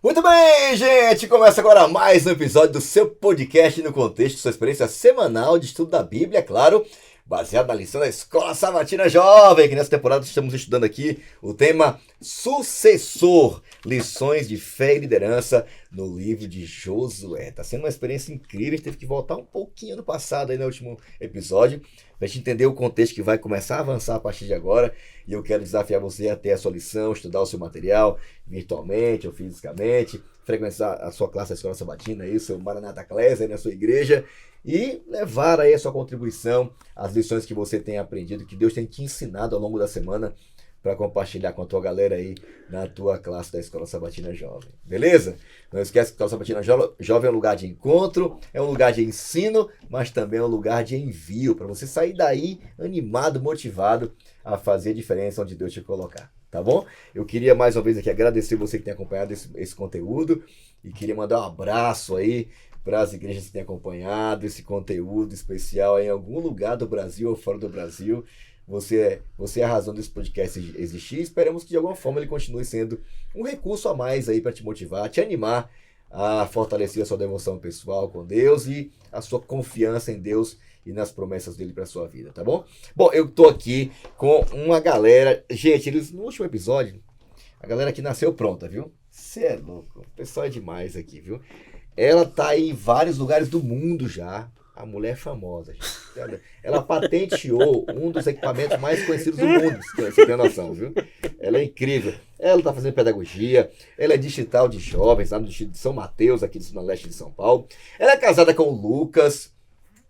Muito bem, gente! Começa agora mais um episódio do seu podcast no contexto, sua experiência semanal de estudo da Bíblia, é claro, baseado na lição da Escola Sabatina Jovem, que nessa temporada estamos estudando aqui o tema Sucessor, lições de fé e liderança no livro de Josué. Está sendo uma experiência incrível, a gente teve que voltar um pouquinho no passado aí no último episódio, para a gente entender o contexto que vai começar a avançar a partir de agora. E eu quero desafiar você a ter a sua lição, estudar o seu material virtualmente ou fisicamente, frequentar a sua classe da Escola Sabatina, aí, o seu Maranata Class aí na sua igreja, e levar aí a sua contribuição, as lições que você tem aprendido, que Deus tem te ensinado ao longo da semana, para compartilhar com a tua galera aí na tua classe da Escola Sabatina Jovem. Beleza? Não esquece que a Escola Sabatina Jovem é um lugar de encontro, é um lugar de ensino, mas também é um lugar de envio, para você sair daí animado, motivado a fazer a diferença onde Deus te colocar. Tá bom? Eu queria mais uma vez aqui agradecer você que tem acompanhado esse conteúdo e queria mandar um abraço aí para as igrejas que têm acompanhado esse conteúdo especial em algum lugar do Brasil ou fora do Brasil. Você é a razão desse podcast existir. Esperamos que de alguma forma ele continue sendo um recurso a mais aí para te motivar, te animar a fortalecer a sua devoção pessoal com Deus e a sua confiança em Deus e nas promessas dele para sua vida, tá bom? Bom, eu tô aqui com uma galera, gente, no último episódio, a galera aqui nasceu pronta, viu? Você é louco, o pessoal é demais aqui, viu? Ela tá aí em vários lugares do mundo já. A mulher é famosa, gente. Ela patenteou um dos equipamentos mais conhecidos do mundo, você tem noção, viu? Ela é incrível. Ela está fazendo pedagogia, ela é digital de jovens lá no distrito de São Mateus, aqui no leste de São Paulo. Ela é casada com o Lucas.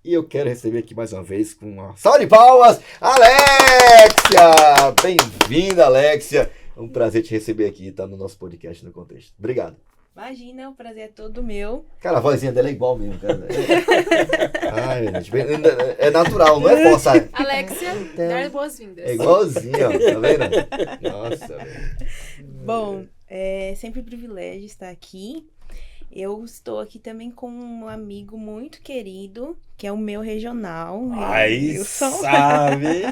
E eu quero receber aqui mais uma vez com uma salva de palmas, Alexia! Bem-vinda, Alexia. É um prazer te receber aqui, tá no nosso podcast no contexto. Obrigado. Imagina, o prazer é todo meu. Cara, a vozinha dela é igual mesmo, cara. Ai, gente, é natural, não é forçar. Alexia, dar boas-vindas. É igualzinho, ó, tá vendo? Nossa, velho. Bom, é sempre um privilégio estar aqui. Eu estou aqui também com um amigo muito querido, que é o meu regional. Aí sabe!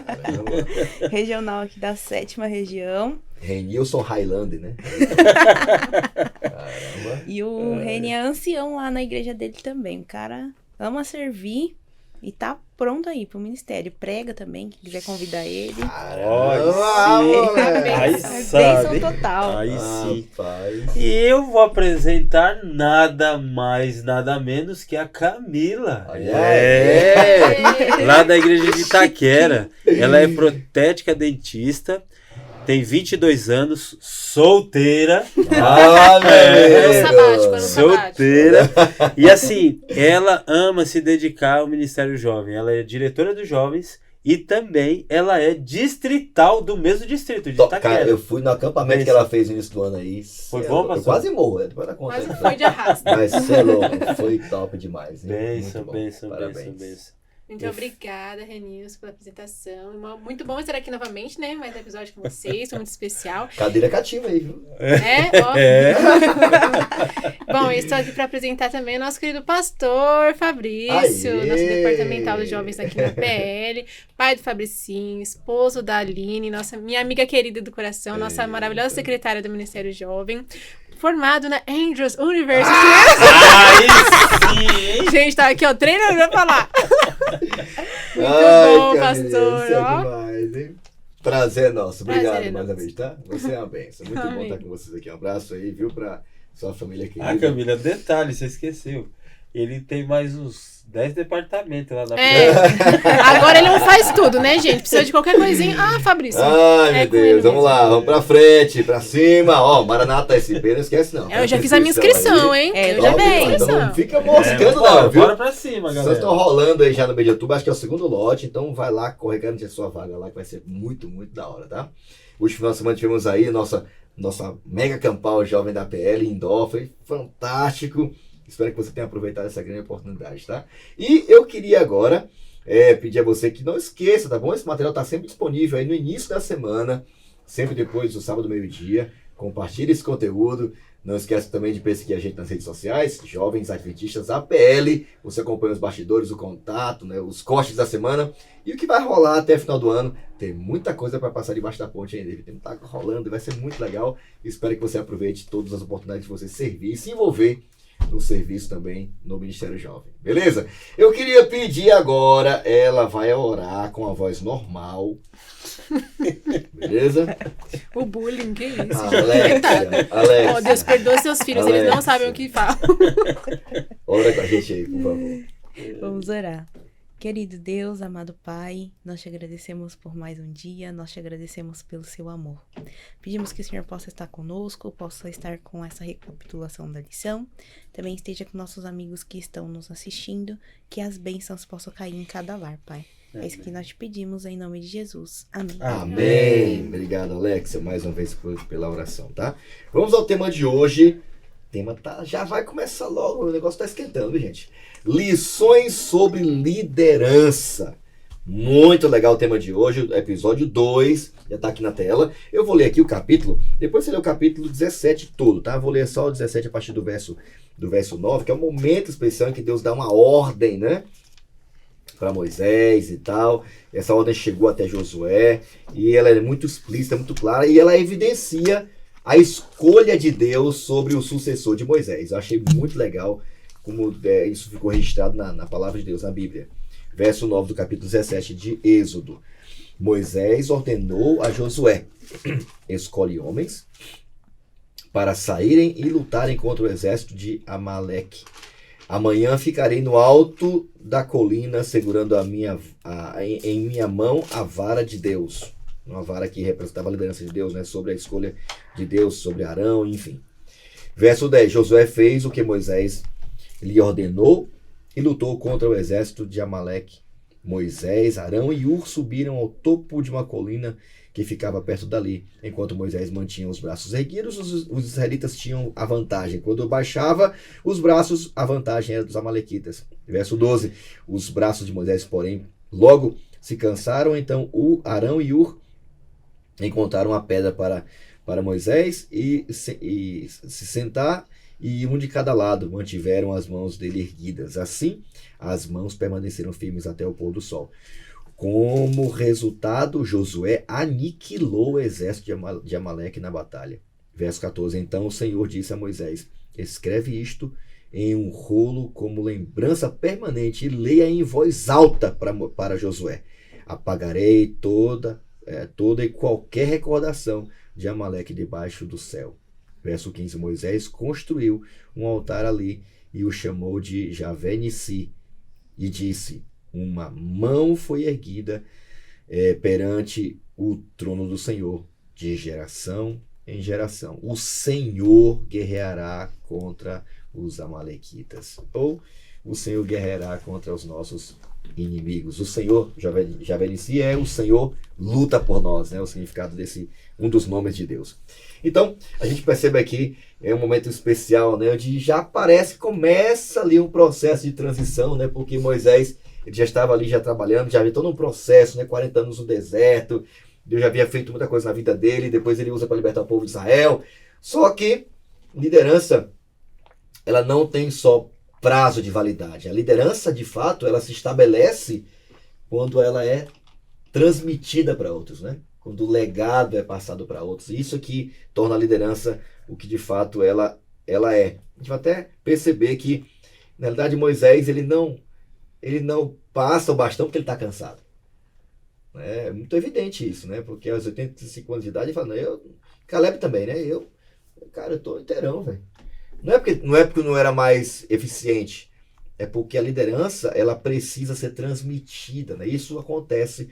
Regional aqui da 7ª região. Renilson Highlander, né? Caramba. E o Reni é ancião lá na igreja dele também. O cara ama servir e tá pronto aí pro ministério. Prega também, quem quiser convidar ele. Aí Bênção total. Aí sim. Rapaz. E eu vou apresentar nada mais, nada menos que a Camila. Lá da igreja de Itaquera. Ela é protética dentista. Tem 22 anos, solteira. Solteira. E assim, ela ama se dedicar ao Ministério Jovem. Ela é diretora dos jovens e também ela é distrital do mesmo distrito de Itaquera. Cara, eu fui no acampamento que ela fez no início do ano aí. Foi bom, pastor? Eu quase morro, depois da conta. Quase foi de arrasto. Mas você é louco, foi top demais. Bênção. Muito obrigada, Renilson, pela apresentação. Muito bom estar aqui novamente, né? Mais um episódio com vocês, foi muito especial. Cadeira cativa aí, viu? Bom, eu estou aqui para apresentar também o nosso querido pastor Fabrício, nosso departamental dos jovens aqui na PL, pai do Fabricinho, esposo da Aline, minha amiga querida do coração, nossa maravilhosa secretária do Ministério Jovem. Formado na Andrews University. Sim! Gente, tá aqui, ó, treinando pra falar. Muito bom, pastor. Isso é demais, hein? Prazer nosso. Obrigado Prazer mais uma nosso. vez, tá? Você é uma bênção. Muito Amém. bom estar com vocês aqui. Um abraço aí, viu? Pra sua família querida. Ah, Camila, detalhe, você esqueceu. Ele tem mais uns 10 departamentos lá na Agora ele não faz tudo, né, gente? Precisa de qualquer coisinha. Ah, Fabrício. Ai, meu com ele Deus. Vamos mesmo. lá, vamos pra frente, pra cima. Ó, Maranata SP, não esquece não. Eu já fiz a minha inscrição, hein? Eu já Top, fiz a então inscrição. não fica moscando não, viu? Bora pra cima, Vocês galera. estão rolando aí já no mês de outubro, acho que é o segundo lote, então vai lá, corre garantir a sua vaga lá, que vai ser muito, muito da hora, tá? Último final de semana tivemos aí nossa mega campal jovem da PL em Dó, foi fantástico. Espero que você tenha aproveitado essa grande oportunidade, tá? E eu queria agora pedir a você que não esqueça, tá bom? Esse material está sempre disponível aí no início da semana, sempre depois do sábado, meio-dia. Compartilhe esse conteúdo, Não esquece também de perseguir a gente nas redes sociais, Jovens Adventistas APL. Você acompanha os bastidores, o contato, né, os cortes da semana e o que vai rolar até o final do ano. Tem muita coisa para passar debaixo da ponte ainda. Tem muita coisa rolando e vai ser muito legal. Espero que você aproveite todas as oportunidades de você servir e se envolver no serviço também no Ministério Jovem. Beleza? Eu queria pedir agora, ela vai orar com a voz normal. Beleza? O bullying, que isso? Alexia. Oh, Deus perdoe seus filhos, Alexia. eles não sabem o que falam. Ora com a gente aí, por favor. Vamos orar. Querido Deus, amado Pai, nós te agradecemos por mais um dia, nós te agradecemos pelo seu amor. Pedimos que o Senhor possa estar conosco, possa estar com essa recapitulação da lição, também esteja com nossos amigos que estão nos assistindo, que as bênçãos possam cair em cada lar, Pai. É isso que nós te pedimos em nome de Jesus. Amém. Amém. Obrigado, Alexia, mais uma vez pela oração, tá? Vamos ao tema de hoje. O tema já vai começar logo, o negócio tá esquentando, gente. Lições sobre liderança. Muito legal o tema de hoje, episódio 2, já tá aqui na tela. Eu vou ler aqui o capítulo, depois você lê o capítulo 17 todo, tá? Vou ler só o 17 a partir do verso 9, que é um momento especial em que Deus dá uma ordem, né? Para Moisés e tal. Essa ordem chegou até Josué e ela é muito explícita, muito clara e ela evidencia a escolha de Deus sobre o sucessor de Moisés. Eu achei muito legal como isso ficou registrado na palavra de Deus, na Bíblia. Verso 9 do capítulo 17 de Êxodo. Moisés ordenou a Josué: escolhe homens para saírem e lutarem contra o exército de Amaleque. Amanhã ficarei no alto da colina segurando em minha mão a vara de Deus. Uma vara que representava a liderança de Deus, né? Sobre a escolha de Deus, sobre Arão, enfim. Verso 10. Josué fez o que Moisés lhe ordenou e lutou contra o exército de Amaleque. Moisés, Arão e Hur subiram ao topo de uma colina que ficava perto dali. Enquanto Moisés mantinha os braços erguidos, os israelitas tinham a vantagem. Quando baixava os braços, a vantagem era dos amalequitas. Verso 12. Os braços de Moisés, porém, logo se cansaram. Então Arão e Hur encontraram a pedra para Moisés e se sentar, e um de cada lado mantiveram as mãos dele erguidas. Assim, as mãos permaneceram firmes até o pôr do sol. Como resultado, Josué aniquilou o exército de Amaleque na batalha. Verso 14. Então o Senhor disse a Moisés: escreve isto em um rolo como lembrança permanente e leia em voz alta para Josué. Apagarei toda e qualquer recordação de Amaleque debaixo do céu. Verso 15. Moisés construiu um altar ali e o chamou de Javé Nissi e disse: uma mão foi erguida perante o trono do Senhor, de geração em geração. O Senhor guerreará contra os amalequitas. Ou o Senhor guerreará contra os nossos inimigos. O Senhor, Javé Nissi, é o Senhor luta por nós, né? O significado desse, um dos nomes de Deus. Então, a gente percebe aqui, é um momento especial, né? Onde já parece que começa ali um processo de transição, né? Porque Moisés, ele já estava ali já trabalhando, já havia todo um processo, né? 40 anos no deserto, Deus já havia feito muita coisa na vida dele, depois ele usa para libertar o povo de Israel. Só que liderança, ela não tem só prazo de validade. A liderança, de fato, ela se estabelece quando ela é transmitida para outros, né? Quando o legado é passado para outros. Isso que torna a liderança o que de fato ela é. A gente vai até perceber que, na realidade, Moisés, ele não passa o bastão porque ele está cansado. É muito evidente isso, né? Porque aos 85 anos de idade ele fala: Caleb também, né? Eu tô inteirão, velho. Não é porque não era mais eficiente, é porque a liderança, ela precisa ser transmitida, né? Isso acontece.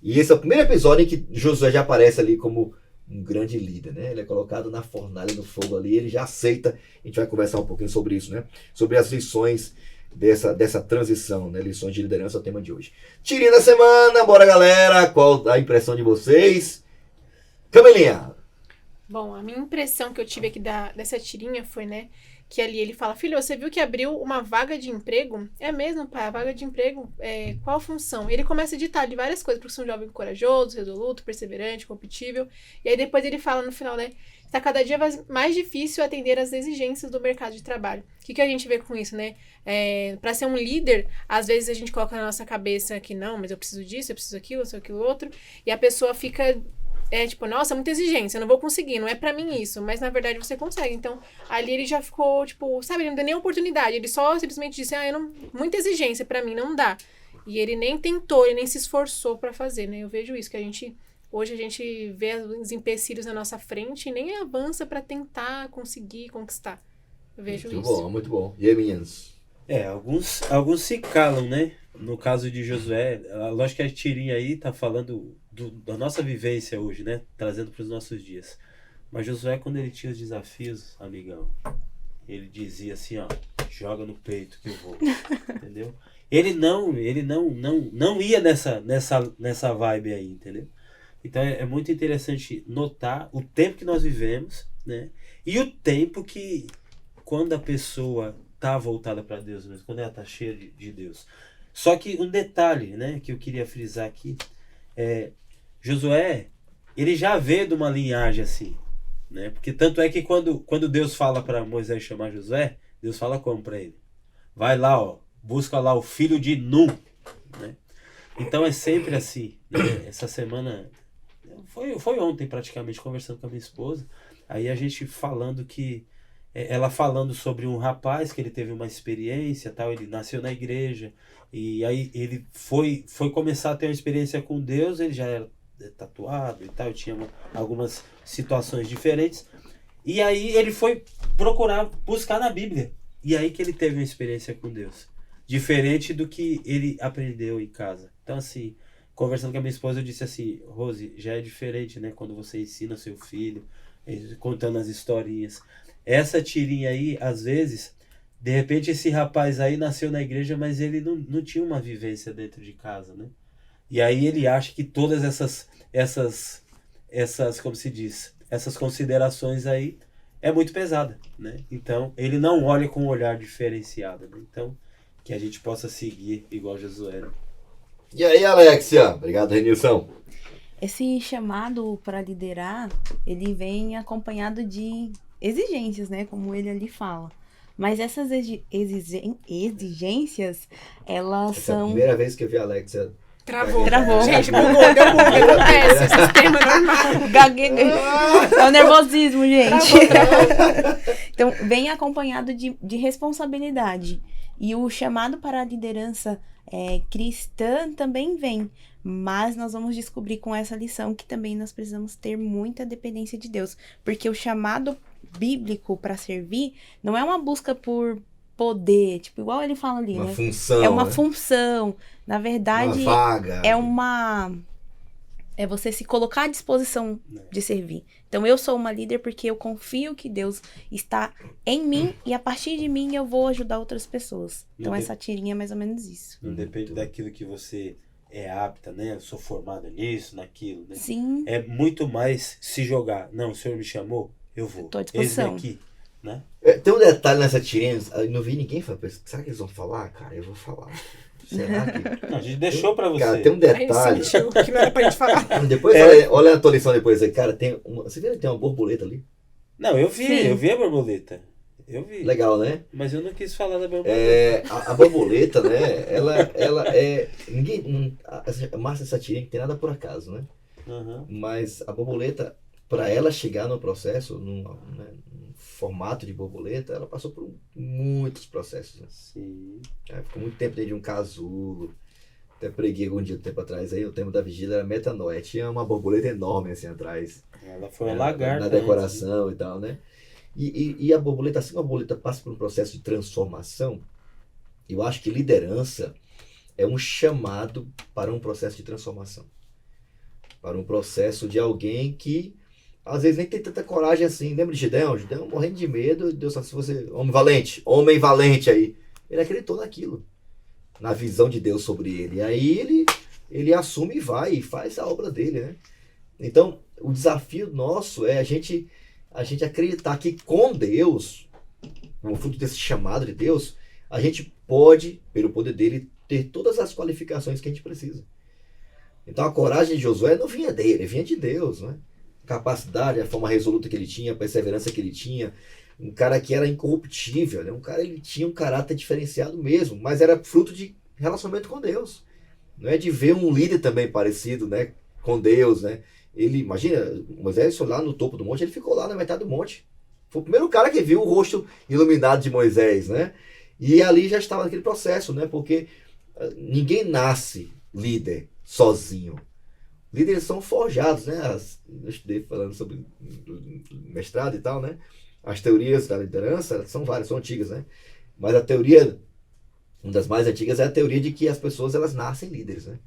E esse é o primeiro episódio em que Josué já aparece ali como um grande líder, né? Ele é colocado na fornalha do fogo ali, ele já aceita. A gente vai conversar um pouquinho sobre isso, né? Sobre as lições dessa transição, né? Lições de liderança é o tema de hoje. Tirinha da semana, bora galera! Qual a impressão de vocês? Camelinha! Bom, a minha impressão que eu tive aqui dessa tirinha foi, né, que ali ele fala, filho, você viu que abriu uma vaga de emprego? É mesmo, pai, a vaga de emprego, qual a função? Ele começa a ditar de várias coisas, porque você é um jovem corajoso, resoluto, perseverante, competitivo. E aí depois ele fala no final, né? Está cada dia mais difícil atender às exigências do mercado de trabalho. O que a gente vê com isso, né? Para ser um líder, às vezes a gente coloca na nossa cabeça que não, mas eu preciso disso, eu preciso daquilo, eu preciso daquilo outro. E a pessoa fica... tipo, nossa, muita exigência, eu não vou conseguir, não é pra mim isso, mas na verdade você consegue. Então, ali ele já ficou, tipo, sabe, ele não deu nem oportunidade, ele só simplesmente disse, muita exigência pra mim, não dá. E ele nem tentou, ele nem se esforçou pra fazer, né? Eu vejo isso, que hoje a gente vê os empecilhos na nossa frente e nem avança pra tentar conseguir conquistar. Eu vejo muito isso. Muito bom, muito bom. E aí, meninos? Alguns se calam, né? No caso de Josué, lógico que a tirinha aí tá falando da nossa vivência hoje, né? Trazendo para os nossos dias. Mas Josué, quando ele tinha os desafios, amigão, ele dizia assim, ó, joga no peito que eu vou. Entendeu? Ele não ia nessa vibe aí, entendeu? Então é muito interessante notar o tempo que nós vivemos, né? E o tempo que, quando a pessoa tá voltada para Deus mesmo, quando ela tá cheia de Deus. Só que um detalhe, né, que eu queria frisar aqui, Josué, ele já veio de uma linhagem assim, né? Porque tanto é que quando Deus fala para Moisés chamar Josué, Deus fala como para ele? Vai lá, ó, busca lá o filho de Nun, né? Então é sempre assim, né? Essa semana, foi ontem praticamente, conversando com a minha esposa, aí a gente falando que, ela falando sobre um rapaz que ele teve uma experiência, tal, ele nasceu na igreja, e aí ele foi começar a ter uma experiência com Deus, ele já era tatuado e tal, tinha algumas situações diferentes, e aí ele foi buscar na Bíblia, e aí que ele teve uma experiência com Deus, diferente do que ele aprendeu em casa. Então assim, conversando com a minha esposa, eu disse assim, Rose, já é diferente, né, quando você ensina seu filho, contando as historinhas. Essa tirinha aí, às vezes, de repente esse rapaz aí nasceu na igreja, mas ele não tinha uma vivência dentro de casa, né? E aí ele acha que todas essas como se diz, essas considerações aí é muito pesada, né? Então, ele não olha com um olhar diferenciado, né? Então, que a gente possa seguir igual Josué, né? E aí, Alexia? Obrigado, Renilson. Esse chamado para liderar, ele vem acompanhado de exigências, né? Como ele ali fala. Mas essas exigências, elas Essa é a são... primeira vez que eu vi a Alexia. Travou. Gente, deu bug, acontece, o sistema é normal. Gagueguei. É o nervosismo, gente. Travou. Então, vem acompanhado de responsabilidade. E o chamado para a liderança cristã também vem. Mas nós vamos descobrir com essa lição que também nós precisamos ter muita dependência de Deus. Porque o chamado bíblico para servir não é uma busca por poder, tipo, igual ele fala ali, Uma né? função. É uma né? função. Na verdade, uma vaga. É você se colocar à disposição de servir. Então, eu sou uma líder porque eu confio que Deus está em mim e a partir de mim eu vou ajudar outras pessoas. Então, essa tirinha é mais ou menos isso. Não depende daquilo que você é apta, né? Eu sou formado nisso, naquilo, né? Sim. É muito mais se jogar. Não, o senhor me chamou, eu vou. Tô à disposição. Esse aqui, né? Tem um detalhe nessa tirinha, eu não vi ninguém falar, será que eles vão falar? Cara, eu vou falar. Será que... Não, a gente deixou pra você. Cara, tem um detalhe. Aí sentiu que não era pra gente falar. Depois olha a tua lição depois aí, cara, você viu que tem uma borboleta ali? Não, eu Sim. vi a borboleta. Eu vi. Legal, né? Mas eu não quis falar da borboleta. A borboleta, né? Ela é. A Márcia Satirin, que tem nada por acaso, né? Uhum. Mas a borboleta, para ela chegar no processo, num formato de borboleta, ela passou por muitos processos. Né? Sim. Ficou muito tempo dentro de um casulo. Até preguei algum dia, tempo atrás, aí o tema da vigília era metanoia. Tinha uma borboleta enorme assim atrás. Ela foi uma lagarta. Na decoração e tal, né? E a borboleta, assim, a borboleta passa por um processo de transformação. Eu acho que liderança é um chamado para um processo de transformação. Para um processo de alguém que, às vezes, nem tem tanta coragem assim. Lembra de Gideão? Gideão morrendo de medo. Deus sabe se você... Homem valente aí. Ele acreditou naquilo. Na visão de Deus sobre ele. E aí ele assume e vai e faz a obra dele, né? Então, o desafio nosso é a gente acreditar que com Deus como fruto desse chamado de Deus, a gente pode, pelo poder dele, ter todas as qualificações que a gente precisa. Então a coragem de Josué não vinha dele, vinha de Deus, né? A capacidade, a forma resoluta que ele tinha, a perseverança que ele tinha, um cara que era incorruptível, né? Ele tinha um caráter diferenciado mesmo, mas era fruto de relacionamento com Deus, não é de ver um líder também parecido, né, com Deus, né? Ele, imagina, Moisés foi lá no topo do monte, ele ficou lá na metade do monte. Foi o primeiro cara que viu o rosto iluminado de Moisés, né? E ali já estava naquele processo, né? Porque ninguém nasce líder sozinho. Líderes são forjados, né? Eu estudei falando sobre mestrado e tal, né? As teorias da liderança são várias, são antigas, né? Mas a teoria, uma das mais antigas, é a teoria de que as pessoas elas nascem líderes, né?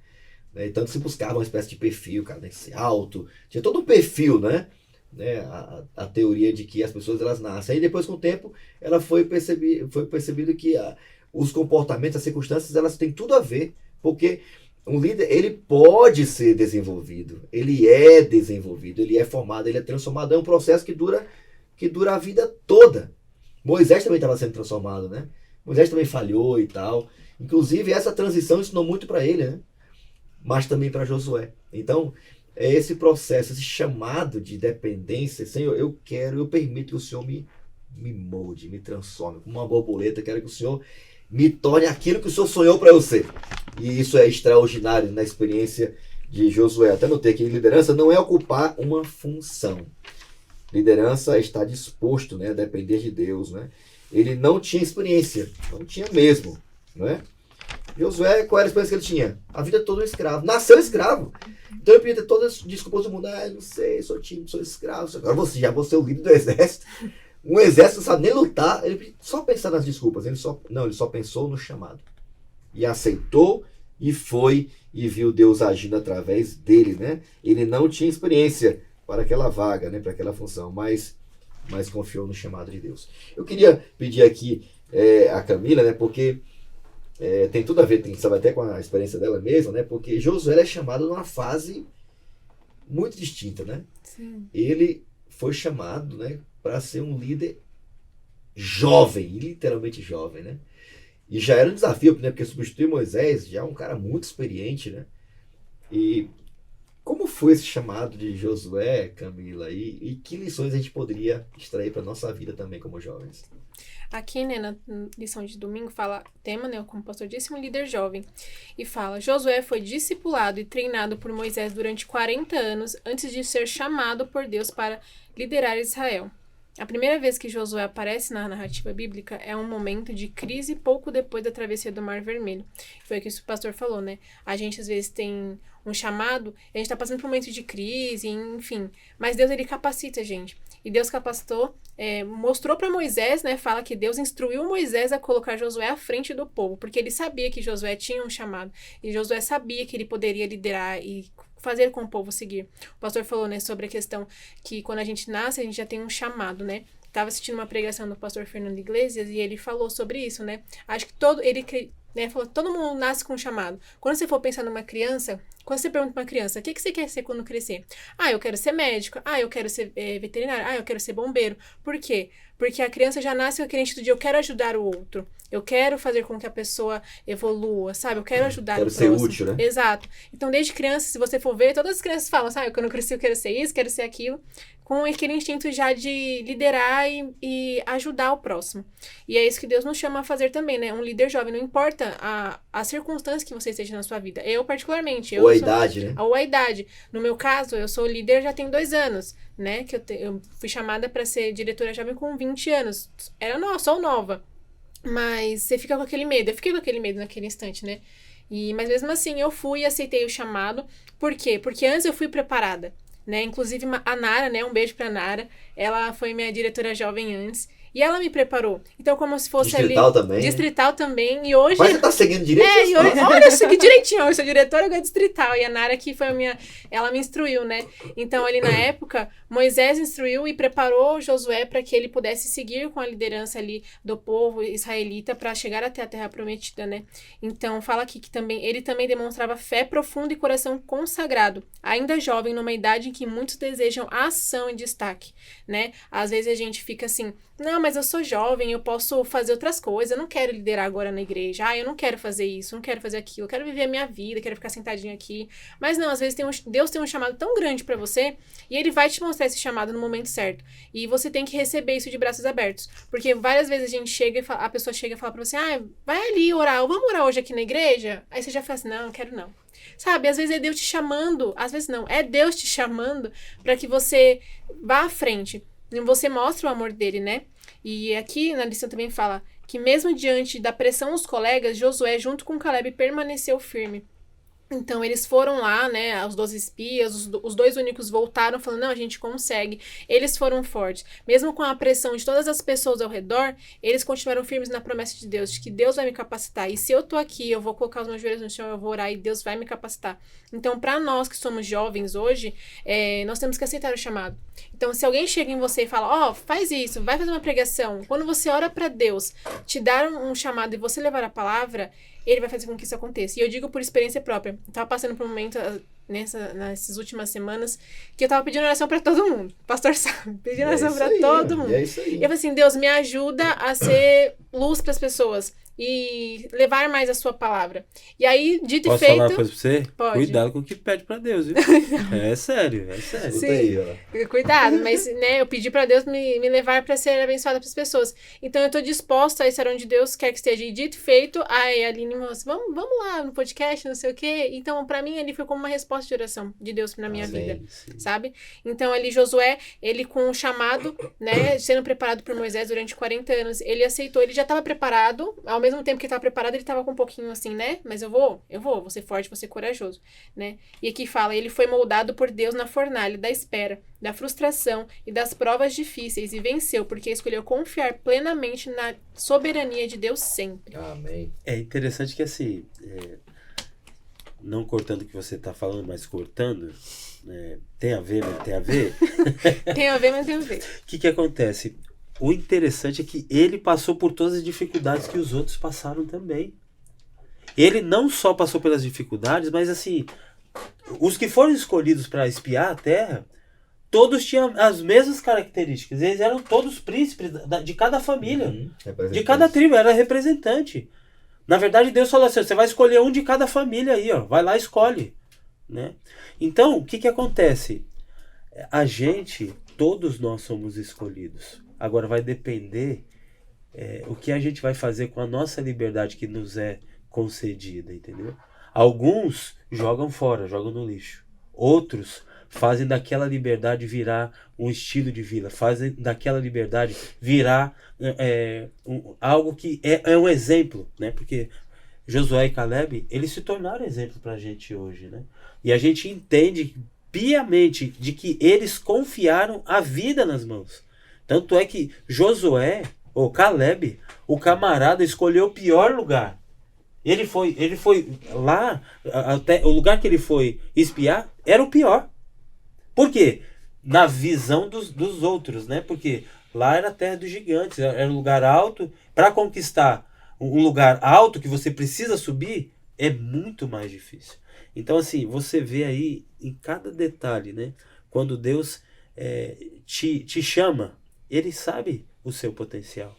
Então se buscava uma espécie de perfil, cara, né? Ser alto, tinha todo um perfil, né? A teoria de que as pessoas elas nascem. Aí depois, com o tempo, ela foi percebido que os comportamentos, as circunstâncias, elas têm tudo a ver, porque um líder, ele pode ser desenvolvido, ele é desenvolvido, ele é formado, ele é transformado, é um processo que dura a vida toda. Moisés também estava sendo transformado, né? Moisés também falhou e tal. Inclusive, essa transição ensinou muito para ele, né? Mas também para Josué. Então, é esse processo, esse chamado de dependência. Senhor, eu permito que o Senhor me molde, me transforme. Como uma borboleta, quero que o Senhor me torne aquilo que o Senhor sonhou para eu ser. E isso é extraordinário na experiência de Josué. Até notei que liderança não é ocupar uma função. Liderança é estar disposto, né, a depender de Deus, né? Ele não tinha experiência, não tinha mesmo, não é? Josué, qual era a experiência que ele tinha? A vida toda um escravo. Nasceu escravo. Então ele podia ter todas as desculpas do mundo. Não sei, sou tímido, sou escravo. Agora já vou ser o líder do exército. Um exército não sabe nem lutar. Ele só pensar nas desculpas. Ele só pensou no chamado. E aceitou e foi e viu Deus agindo através dele, né? Ele não tinha experiência para aquela vaga, né? Para aquela função, mas confiou no chamado de Deus. Eu queria pedir aqui a Camila, né? Porque tem tudo a ver, sabe, até com a experiência dela mesma, né? Porque Josué é chamado numa fase muito distinta, né? Sim. Ele foi chamado, né, para ser um líder jovem, literalmente jovem, né? E já era um desafio, né? Porque substituir Moisés já é um cara muito experiente, né? E como foi esse chamado de Josué, Camila? E que lições a gente poderia extrair para nossa vida também como jovens? Aqui, né, na lição de domingo, fala, tema, né, como o pastor disse, um líder jovem. E fala, Josué foi discipulado e treinado por Moisés durante 40 anos antes de ser chamado por Deus para liderar Israel. A primeira vez que Josué aparece na narrativa bíblica é um momento de crise pouco depois da travessia do Mar Vermelho. Foi o que o pastor falou, né? A gente às vezes tem um chamado, a gente tá passando por um momento de crise, enfim. Mas Deus, ele capacita a gente. E Deus capacitou, mostrou para Moisés, né? Fala que Deus instruiu Moisés a colocar Josué à frente do povo, porque ele sabia que Josué tinha um chamado. E Josué sabia que ele poderia liderar e fazer com o povo seguir. O pastor falou, né, sobre a questão que quando a gente nasce, a gente já tem um chamado, né? Tava assistindo uma pregação do pastor Fernando Iglesias e ele falou sobre isso, né? Acho que falou, todo mundo nasce com um chamado. Quando você for pensar numa criança, quando você pergunta pra uma criança, o que você quer ser quando crescer? Eu quero ser médico. Eu quero ser veterinário. Eu quero ser bombeiro. Por quê? Porque a criança já nasce com aquele instinto de eu quero ajudar o outro. Eu quero fazer com que a pessoa evolua, sabe? Eu quero ajudar o próximo. Quero ser útil, né? Exato. Então, desde criança, se você for ver, todas as crianças falam, quando eu cresci eu quero ser isso, quero ser aquilo, com aquele instinto já de liderar e ajudar o próximo. E é isso que Deus nos chama a fazer também, né? Um líder jovem, não importa a circunstância que você esteja na sua vida. Eu, particularmente. Ou a idade, né? Ou a idade. No meu caso, eu sou líder já tem 2 anos, né? Que eu fui chamada para ser diretora jovem com 20 anos. Sou nova. Mas você fica com aquele medo. Eu fiquei com aquele medo naquele instante, né? Mas mesmo assim, eu fui e aceitei o chamado. Por quê? Porque antes eu fui preparada, né? Inclusive a Nara, né? Um beijo pra Nara. Ela foi minha diretora jovem antes. E ela me preparou. Então, como se fosse Distrital ali... também. Distrital também. E hoje... Mas você tá seguindo direito? E hoje, olha, eu segui direitinho. Eu sou diretora agora distrital. E a Nara que foi ela me instruiu, né? Então, ali na época, Moisés instruiu e preparou Josué para que ele pudesse seguir com a liderança ali do povo israelita para chegar até a terra prometida, né? Então, fala aqui que ele também demonstrava fé profunda e coração consagrado. Ainda jovem, numa idade em que muitos desejam ação e destaque, né? Às vezes a gente fica assim... Não, mas eu sou jovem, eu posso fazer outras coisas, eu não quero liderar agora na igreja. Eu não quero fazer isso, não quero fazer aquilo, eu quero viver a minha vida, quero ficar sentadinho aqui. Mas não, às vezes Deus tem um chamado tão grande pra você e ele vai te mostrar esse chamado no momento certo. E você tem que receber isso de braços abertos. Porque várias vezes a gente chega e a pessoa chega e fala pra você, vai ali orar, ou vamos orar hoje aqui na igreja? Aí você já fala assim, não quero não. Sabe, às vezes é Deus te chamando, às vezes não, é Deus te chamando pra que você vá à frente. E você mostra o amor dele, né? E aqui na lição também fala que mesmo diante da pressão dos colegas, Josué junto com Caleb permaneceu firme. Então, eles foram lá, né, os 12 espias, os 2 únicos voltaram falando, não, a gente consegue. Eles foram fortes. Mesmo com a pressão de todas as pessoas ao redor, eles continuaram firmes na promessa de Deus, de que Deus vai me capacitar. E se eu tô aqui, eu vou colocar os meus joelhos no chão, eu vou orar e Deus vai me capacitar. Então, para nós que somos jovens hoje, nós temos que aceitar o chamado. Então, se alguém chega em você e fala, faz isso, vai fazer uma pregação. Quando você ora para Deus, te dar um chamado e você levar a palavra, ele vai fazer com que isso aconteça. E eu digo por experiência própria. Eu tava passando por um momento nessas últimas semanas que eu tava pedindo oração pra todo mundo. O pastor sabe, pedindo oração pra todo mundo. É isso aí. E eu falei assim, Deus, me ajuda a ser luz pras pessoas e levar mais a sua palavra. E aí, dito Posso e feito... falar uma coisa pra você? Pode. Cuidado com o que pede pra Deus, viu? É sério, é sério. Tudo Sim. aí, ó. Cuidado, mas né, eu pedi pra Deus me levar pra ser abençoada pras pessoas. Então eu tô disposta a estar onde Deus quer que esteja. E dito e feito, a Aline me falou, vamos lá no podcast, não sei o quê. Então pra mim ali foi como uma resposta de oração de Deus na minha vida, Sim. sabe? Então ali Josué, ele com o chamado, né, sendo preparado por Moisés durante 40 anos, ele aceitou, ele já estava preparado, ao mesmo tempo que ele estava preparado, ele estava com um pouquinho assim, né? Mas eu vou ser forte, vou ser corajoso, né? E aqui fala, ele foi moldado por Deus na fornalha da espera, da frustração e das provas difíceis e venceu, porque escolheu confiar plenamente na soberania de Deus sempre. Amém. É interessante que assim, não cortando o que você tá falando, mas cortando, tem a ver, mas tem a ver. Tem a ver, mas tem a ver. O que acontece? O interessante é que ele passou por todas as dificuldades que os outros passaram também. Ele não só passou pelas dificuldades, mas assim, os que foram escolhidos para espiar a terra, todos tinham as mesmas características. Eles eram todos príncipes de cada família, de cada tribo, era representante. Na verdade, Deus falou assim, você vai escolher um de cada família aí, ó, vai lá e escolhe. Né? Então, o que acontece? A gente, todos nós somos escolhidos. Agora vai depender o que a gente vai fazer com a nossa liberdade que nos é concedida, entendeu? Alguns jogam fora, jogam no lixo. Outros fazem daquela liberdade virar um estilo de vida, fazem daquela liberdade virar algo que é um exemplo, né? Porque Josué e Caleb, eles se tornaram exemplo pra gente hoje, né? E a gente entende piamente de que eles confiaram a vida nas mãos. Tanto é que Josué, ou Caleb, o camarada escolheu o pior lugar. Ele foi lá, até o lugar que ele foi espiar era o pior. Por quê? Na visão dos outros, né? Porque lá era a terra dos gigantes, era um lugar alto. Para conquistar um lugar alto que você precisa subir, é muito mais difícil. Então, assim, você vê aí em cada detalhe, né? Quando Deus te chama, Ele sabe o seu potencial.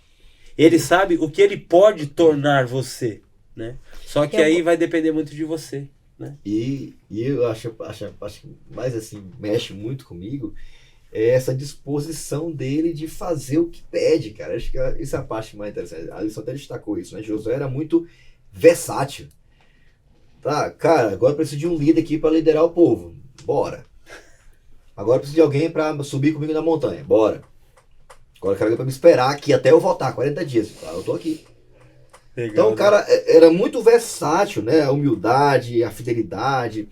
Ele sabe o que Ele pode tornar você, né? Só que aí vai depender muito de você, né? E eu acho que mais assim, mexe muito comigo é essa disposição dele de fazer o que pede, cara. Acho que essa é a parte mais interessante. A lição até destacou isso, né? Josué era muito versátil. Tá, cara, agora eu preciso de um líder aqui para liderar o povo. Bora. Agora eu preciso de alguém para subir comigo na montanha. Bora. Agora eu quero alguém para me esperar aqui até eu voltar, 40 dias. Tá, eu tô aqui. Legal, Então o cara era muito versátil, né? A humildade, a fidelidade.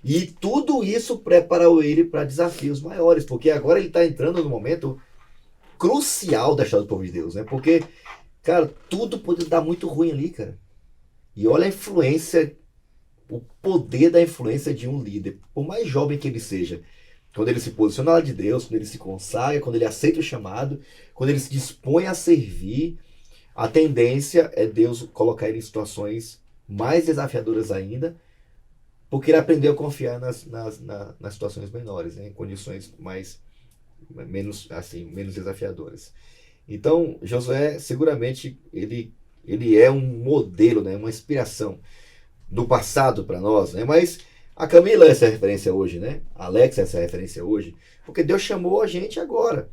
E tudo isso preparou ele para desafios maiores. Porque agora ele está entrando no momento crucial da história do povo de Deus, né? Porque, cara, tudo pode dar muito ruim ali, cara. E olha a influência, o poder da influência de um líder. Por mais jovem que ele seja. Quando ele se posiciona lá de Deus, quando ele se consagra, quando ele aceita o chamado, quando ele se dispõe a servir, a tendência é Deus colocar ele em situações mais desafiadoras ainda, porque ele aprendeu a confiar nas situações menores, né? Em condições menos desafiadoras. Então, Josué, seguramente, ele é um modelo, né? Uma inspiração do passado para nós, né? Mas a Camila é essa referência hoje, né? A Alex é essa referência hoje, porque Deus chamou a gente agora.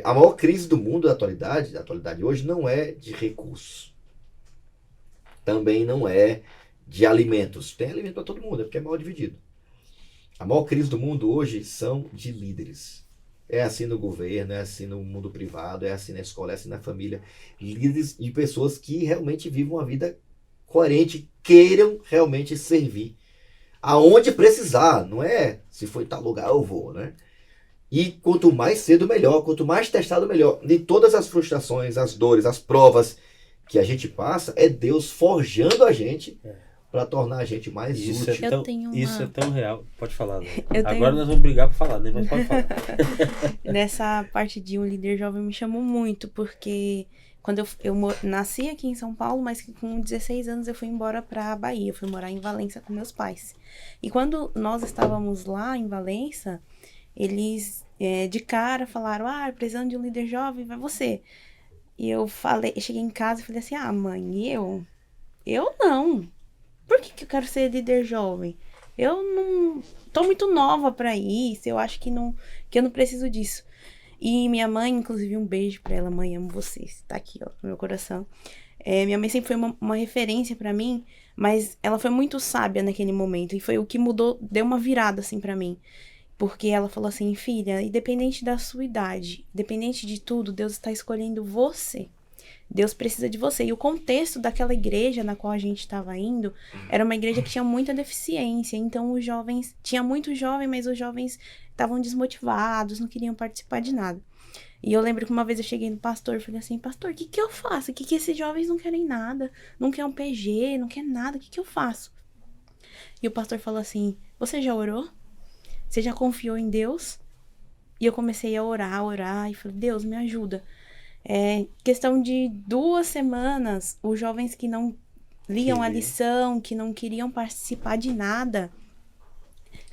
A maior crise do mundo da atualidade hoje não é de recursos. Também não é de alimentos. Tem alimento para todo mundo, é porque é mal dividido. A maior crise do mundo hoje são de líderes. É assim no governo, é assim no mundo privado, é assim na escola, é assim na família. Líderes de pessoas que realmente vivem uma vida coerente, queiram realmente servir. Aonde precisar, não é se for em tal lugar eu vou, né? E quanto mais cedo, melhor. Quanto mais testado, melhor. Nem todas as frustrações, as dores, as provas que a gente passa, é Deus forjando a gente para tornar a gente mais Isso útil. Isso é tão real. Pode falar, Lu. Eu Agora tenho- nós vamos brigar para falar, né? Mas pode falar. Nessa parte de um líder jovem me chamou muito, porque quando nasci aqui em São Paulo, mas com 16 anos eu fui embora pra Bahia. Eu fui morar em Valença com meus pais. E quando nós estávamos lá em Valença, eles de cara falaram, precisando de um líder jovem, vai você. E eu cheguei em casa e falei assim, mãe, eu não. Por que eu quero ser líder jovem? Eu não tô muito nova pra isso, eu acho que eu não preciso disso. E minha mãe, inclusive, um beijo pra ela, mãe, amo vocês, tá aqui, ó, no meu coração. Minha mãe sempre foi uma referência pra mim, mas ela foi muito sábia naquele momento, e foi o que mudou, deu uma virada, assim, pra mim. Porque ela falou assim, filha, independente da sua idade, independente de tudo, Deus está escolhendo você. Deus precisa de você. E o contexto daquela igreja na qual a gente estava indo era uma igreja que tinha muita deficiência. Então os jovens, tinha muito jovem, mas os jovens estavam desmotivados, não queriam participar de nada. E eu lembro que uma vez eu cheguei no pastor e falei assim, pastor, o que eu faço? O que esses jovens não querem nada? Não quer um PG, não quer nada, o que eu faço? E o pastor falou assim, você já orou? Você já confiou em Deus? E eu comecei a orar, e falei, Deus, me ajuda. Questão de 2 semanas, os jovens que não liam a lição, que não queriam participar de nada,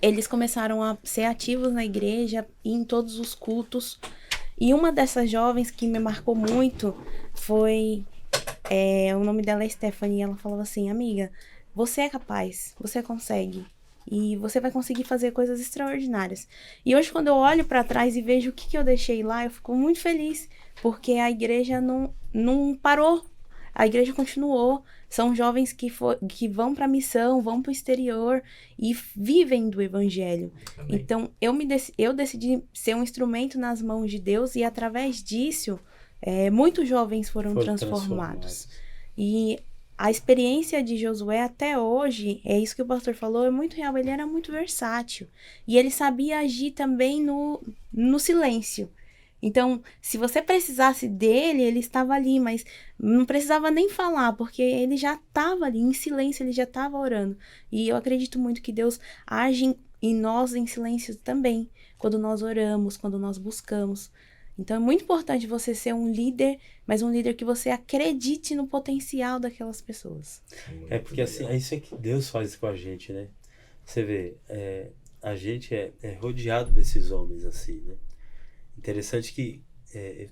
eles começaram a ser ativos na igreja, e em todos os cultos. E uma dessas jovens que me marcou muito foi... o nome dela é Stephanie, e ela falava assim, amiga, você é capaz, você consegue. E você vai conseguir fazer coisas extraordinárias. E hoje, quando eu olho para trás e vejo o que eu deixei lá, eu fico muito feliz. Porque a igreja não parou. A igreja continuou. São jovens que vão para a missão, vão para o exterior e vivem do evangelho. Amém. Então, eu decidi ser um instrumento nas mãos de Deus. E através disso, muitos jovens foram transformados. E... a experiência de Josué até hoje, é isso que o pastor falou, é muito real. Ele era muito versátil. E ele sabia agir também no silêncio. Então, se você precisasse dele, ele estava ali, mas não precisava nem falar, porque ele já estava ali, em silêncio, ele já estava orando. E eu acredito muito que Deus age em nós em silêncio também, quando nós oramos, quando nós buscamos. Então é muito importante você ser um líder, mas um líder que você acredite no potencial daquelas pessoas. Porque assim, é isso que Deus faz com a gente, né? Você vê, a gente é rodeado desses homens assim, né? Interessante que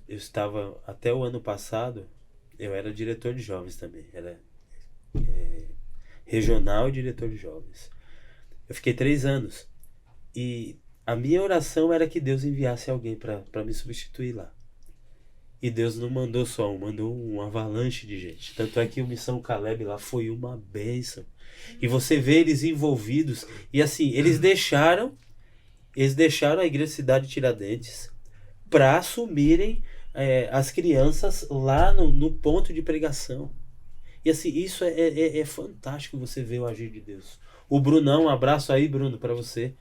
eu estava, até o ano passado, eu era diretor de jovens também. Era regional e diretor de jovens. Eu fiquei 3 anos. E a minha oração era que Deus enviasse alguém para me substituir lá. E Deus não mandou só um, mandou um avalanche de gente. Tanto é que o Missão Caleb lá foi uma bênção. E você vê eles envolvidos. E assim, eles deixaram a Igreja Cidade Tiradentes para assumirem as crianças lá no ponto de pregação. E assim, isso é fantástico você ver o agir de Deus. O Brunão, um abraço aí, Bruno, para você.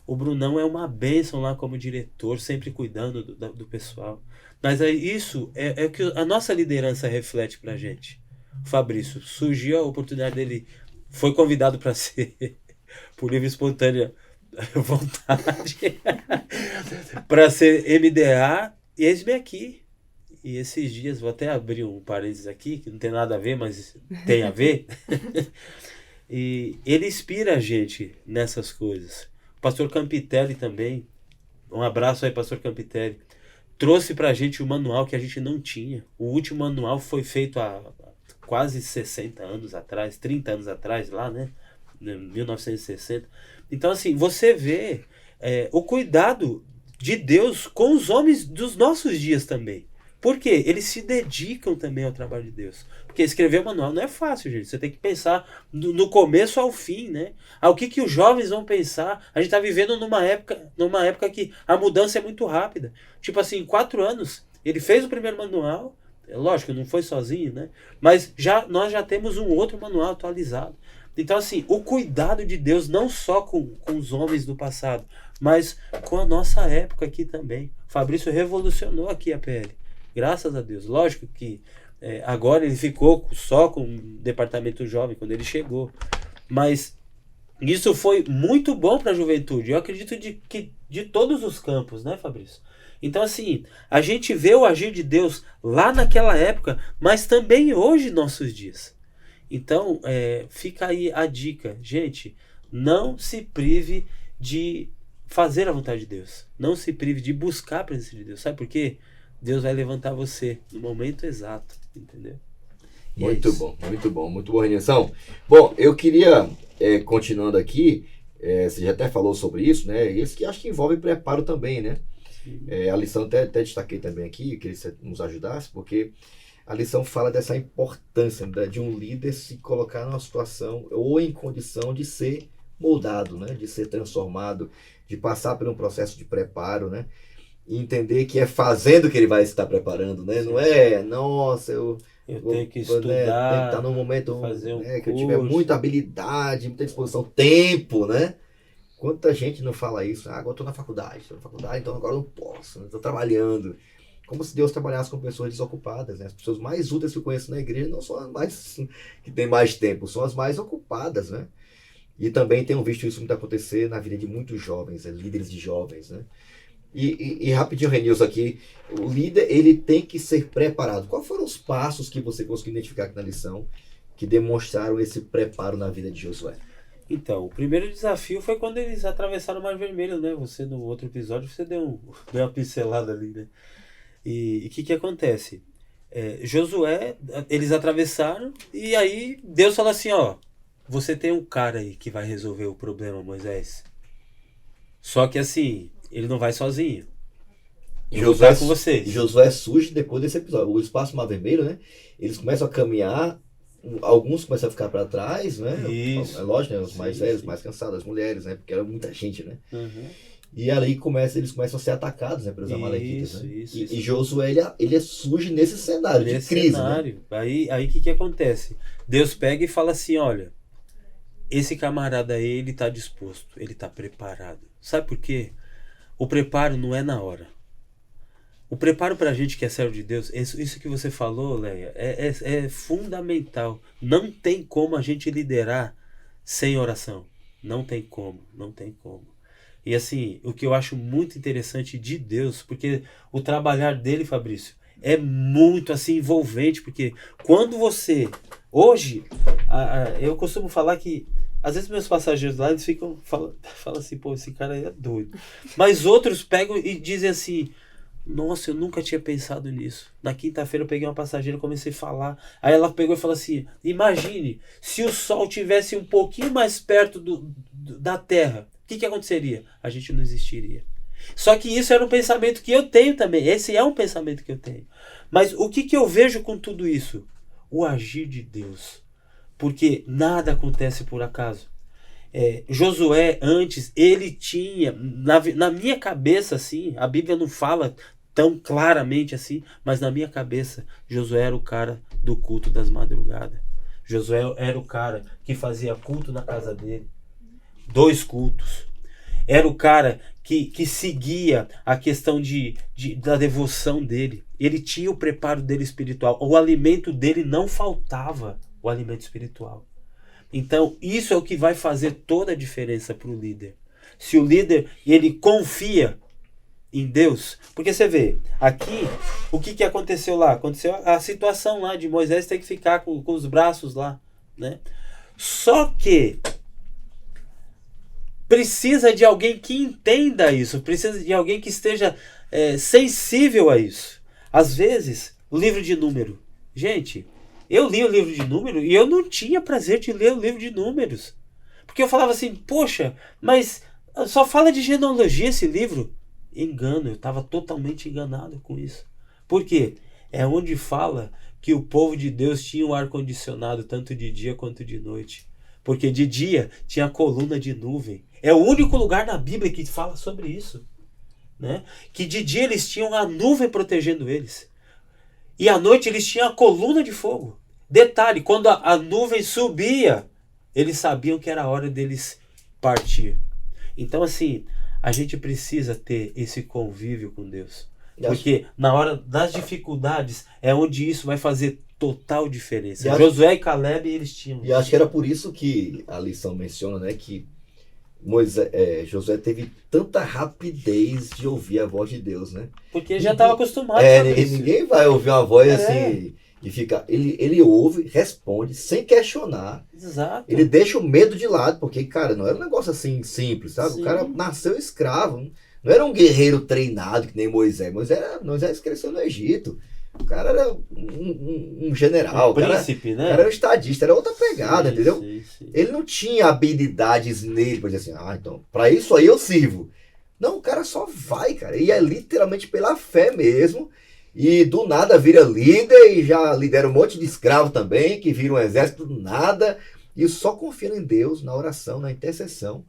O Brunão é uma bênção lá como diretor, sempre cuidando do pessoal. Mas isso é o que a nossa liderança reflete pra gente. O Fabrício, surgiu a oportunidade dele, foi convidado para ser, por livre e espontânea vontade, para ser MDA, e eis-me aqui. E esses dias, vou até abrir um parênteses aqui, que não tem nada a ver, mas tem a ver. E ele inspira a gente nessas coisas. Pastor Campitelli também, um abraço aí, pastor Campitelli. trouxe pra gente um manual que a gente não tinha. O último manual foi feito há quase 60 anos atrás, 30 anos atrás, lá, né? 1960. Então, assim, você vê o cuidado de Deus com os homens dos nossos dias também. Por quê? Eles se dedicam também ao trabalho de Deus. Porque escrever o manual não é fácil, gente. Você tem que pensar no começo ao fim, né? O que os jovens vão pensar. A gente está vivendo numa época que a mudança é muito rápida. Tipo assim, em 4 anos, ele fez o primeiro manual. Lógico, não foi sozinho, né? Mas nós já temos um outro manual atualizado. Então, assim, o cuidado de Deus não só com os homens do passado, mas com a nossa época aqui também. Fabrício revolucionou aqui a PL. Graças a Deus. Lógico que agora ele ficou só com o departamento jovem quando ele chegou. Mas isso foi muito bom para a juventude. Eu acredito que de todos os campos, né, Fabrício? Então, assim, a gente vê o agir de Deus lá naquela época, mas também hoje, nossos dias. Então, fica aí a dica. Gente, não se prive de fazer a vontade de Deus. Não se prive de buscar a presença de Deus. Sabe por quê? Deus vai levantar você no momento exato, entendeu? Muito bom, Renilson. Bom, eu queria, continuando aqui, você já até falou sobre isso, né? Isso que acho que envolve preparo também, né? A lição até destaquei também aqui, queria que você nos ajudasse, porque a lição fala dessa importância, né, de um líder se colocar numa situação ou em condição de ser moldado, né? De ser transformado, de passar por um processo de preparo, né? E entender que é fazendo que ele vai estar preparando, né? Não é, nossa, eu tenho que estudar, né, tem que estar num momento, fazer né, que eu tiver muita habilidade, muita disposição, tempo, né? Quanta gente não fala isso? Agora eu estou na faculdade, então agora eu não posso, estou trabalhando. Como se Deus trabalhasse com pessoas desocupadas, né? As pessoas mais úteis que eu conheço na igreja não são as mais que têm mais tempo, são as mais ocupadas, né? E também tenho visto isso muito acontecer na vida de muitos jovens, líderes de jovens, né? E rapidinho, Renilson, aqui, o líder, ele tem que ser preparado. Quais foram os passos que você conseguiu identificar aqui na lição que demonstraram esse preparo na vida de Josué? Então, o primeiro desafio foi quando eles atravessaram o Mar Vermelho, né? Você, no outro episódio, você deu uma pincelada ali, né? E o que acontece? Josué, eles atravessaram e aí Deus falou assim, ó, você tem um cara aí que vai resolver o problema, Moisés. Só que assim, ele não vai sozinho. Josué vai com vocês. Josué surge depois desse episódio. O espaço Mar Vermelho, né? Eles começam a caminhar, alguns começam a ficar para trás, né? Isso. É lógico, né? Os mais velhos, mais cansados, as mulheres, né? Porque era muita gente, né? Uhum. E ali eles começam a ser atacados, né? Pelos amalequitas, né? Isso. E Josué, ele surge nesse cenário de crise, cenário. Né? Aí o que acontece? Deus pega e fala assim, olha, esse camarada aí, ele tá disposto, ele tá preparado. Sabe por quê? O preparo não é na hora. O preparo pra gente que é servo de Deus, isso que você falou, Leia, é fundamental. Não tem como a gente liderar sem oração. Não tem como. E assim, o que eu acho muito interessante de Deus, porque o trabalhar dele, Fabrício, é muito assim envolvente, porque quando você... Hoje, eu costumo falar que às vezes meus passageiros lá, eles falam assim, pô, esse cara aí é doido. Mas outros pegam e dizem assim, nossa, eu nunca tinha pensado nisso. Na quinta-feira eu peguei uma passageira e comecei a falar. Aí ela pegou e falou assim, imagine, se o Sol tivesse um pouquinho mais perto da Terra, o que aconteceria? A gente não existiria. Só que isso era um pensamento que eu tenho também. Esse é um pensamento que eu tenho. Mas o que eu vejo com tudo isso? O agir de Deus. Porque nada acontece por acaso. Josué, antes, ele tinha, na minha cabeça, assim, a Bíblia não fala tão claramente assim, mas na minha cabeça, Josué era o cara do culto das madrugadas. Josué era o cara que fazia culto na casa dele. 2 cultos. Era o cara que seguia a questão da devoção dele. Ele tinha o preparo dele espiritual. O alimento dele não faltava, o alimento espiritual. Então, isso é o que vai fazer toda a diferença para o líder. Se o líder, ele confia em Deus. Porque você vê, aqui, o que aconteceu lá? Aconteceu a situação lá de Moisés ter que ficar com os braços lá, né? Só que precisa de alguém que entenda isso, precisa de alguém que esteja sensível a isso. Às vezes, o livro de número. Gente, eu li o livro de número e eu não tinha prazer de ler o livro de números. Porque eu falava assim, poxa, mas só fala de genealogia esse livro. Engano, eu estava totalmente enganado com isso. Por quê? É onde fala que o povo de Deus tinha um ar-condicionado tanto de dia quanto de noite. Porque de dia tinha a coluna de nuvem. É o único lugar na Bíblia que fala sobre isso. Né? Que de dia eles tinham a nuvem protegendo eles. E à noite eles tinham a coluna de fogo. Detalhe, quando a nuvem subia, eles sabiam que era a hora deles partir. Então assim, a gente precisa ter esse convívio com Deus. Porque na hora das dificuldades é onde isso vai fazer total diferença. Josué e Caleb, eles tinham. E acho que era por isso que a lição menciona, né, que Josué teve tanta rapidez de ouvir a voz de Deus, né? Porque já estava acostumado. Ninguém vai ouvir uma voz assim e fica. Ele ouve, responde, sem questionar. Exato. Ele deixa o medo de lado, porque, cara, não era um negócio assim simples, sabe? Sim. O cara nasceu escravo. Não era um guerreiro treinado que nem Moisés. Moisés cresceu no Egito. O cara era um general. Um príncipe, né? O cara era um estadista, era outra pegada, sim, entendeu? Sim. Ele não tinha habilidades nele pra dizer assim, então, pra isso aí eu sirvo. Não, o cara só vai, cara. E é literalmente pela fé mesmo. E do nada vira líder e já lidera um monte de escravo também, que vira um exército do nada. E só confia em Deus, na oração, na intercessão.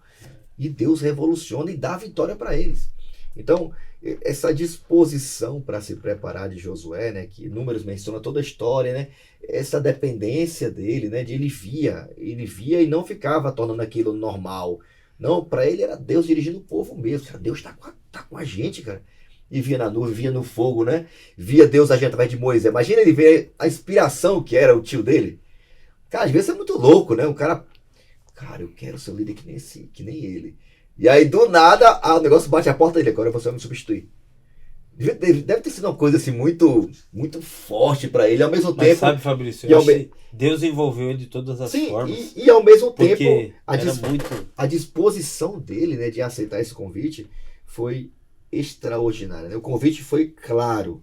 E Deus revoluciona e dá vitória para eles. Então, essa disposição para se preparar de Josué, né, que Números menciona toda a história, né, essa dependência dele, né, de ele via e não ficava tornando aquilo normal. Não, para ele era Deus dirigindo o povo mesmo. Cara, Deus tá com a gente, cara. E via na nuvem, via no fogo, né? Via Deus agir através de Moisés. Imagina ele ver a inspiração que era o tio dele. Cara, às vezes é muito louco, né? O cara eu quero ser um líder que nem ele. E aí, do nada, o negócio bate a porta dele. Agora você vai me substituir. Deve ter sido uma coisa assim muito, muito forte para ele. Ao mesmo tempo. Mas sabe, Fabrício, Deus envolveu ele de todas as formas. E ao mesmo tempo, muito... a disposição dele, né, de aceitar esse convite foi extraordinária. Né? O convite foi claro.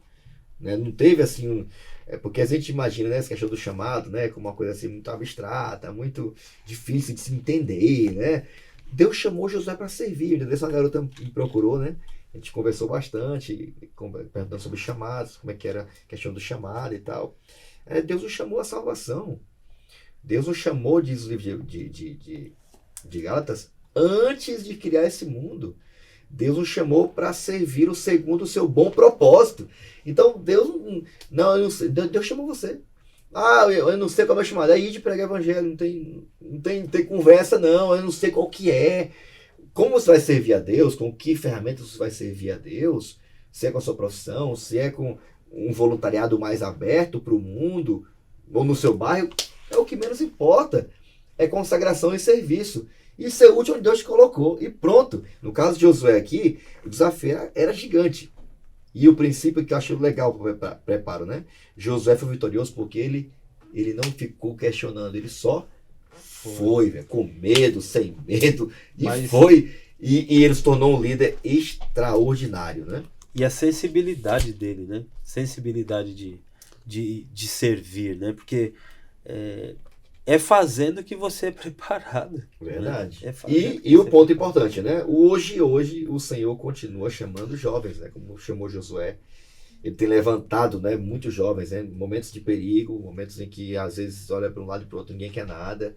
Né? Não teve assim. Porque a gente imagina, né, essa questão do chamado, né, como uma coisa assim muito abstrata, muito difícil de se entender, né? Deus chamou Josué para servir. Essa garota me procurou, né? A gente conversou bastante, perguntando sobre chamados, como é que era a questão do chamado e tal. Deus o chamou à salvação. Deus o chamou, diz o livro de Gálatas, antes de criar esse mundo. Deus o chamou para servir segundo o seu bom propósito. Então, Deus chamou você. Eu não sei como é chamado. É ir de pregar evangelho. Não tem conversa, não. Eu não sei qual que é. Como você vai servir a Deus? Com que ferramentas você vai servir a Deus? Se é com a sua profissão? Se é com um voluntariado mais aberto para o mundo? Ou no seu bairro? É o que menos importa. É consagração e serviço. E ser útil onde Deus te colocou. E pronto. No caso de Josué aqui, o desafio era gigante. E o princípio que eu acho legal para o preparo, né? Josué foi vitorioso porque ele não ficou questionando. Ele só foi, véio, com medo, sem medo. E ele se tornou um líder extraordinário, né? E a sensibilidade dele, né? Sensibilidade de servir, né? Porque... é fazendo que você é preparado. Verdade. Né? E o ponto importante, né? Hoje o Senhor continua chamando jovens, né? Como chamou Josué. Ele tem levantado, né, muitos jovens, né? Momentos de perigo, momentos em que às vezes olha para um lado e para o outro, ninguém quer nada.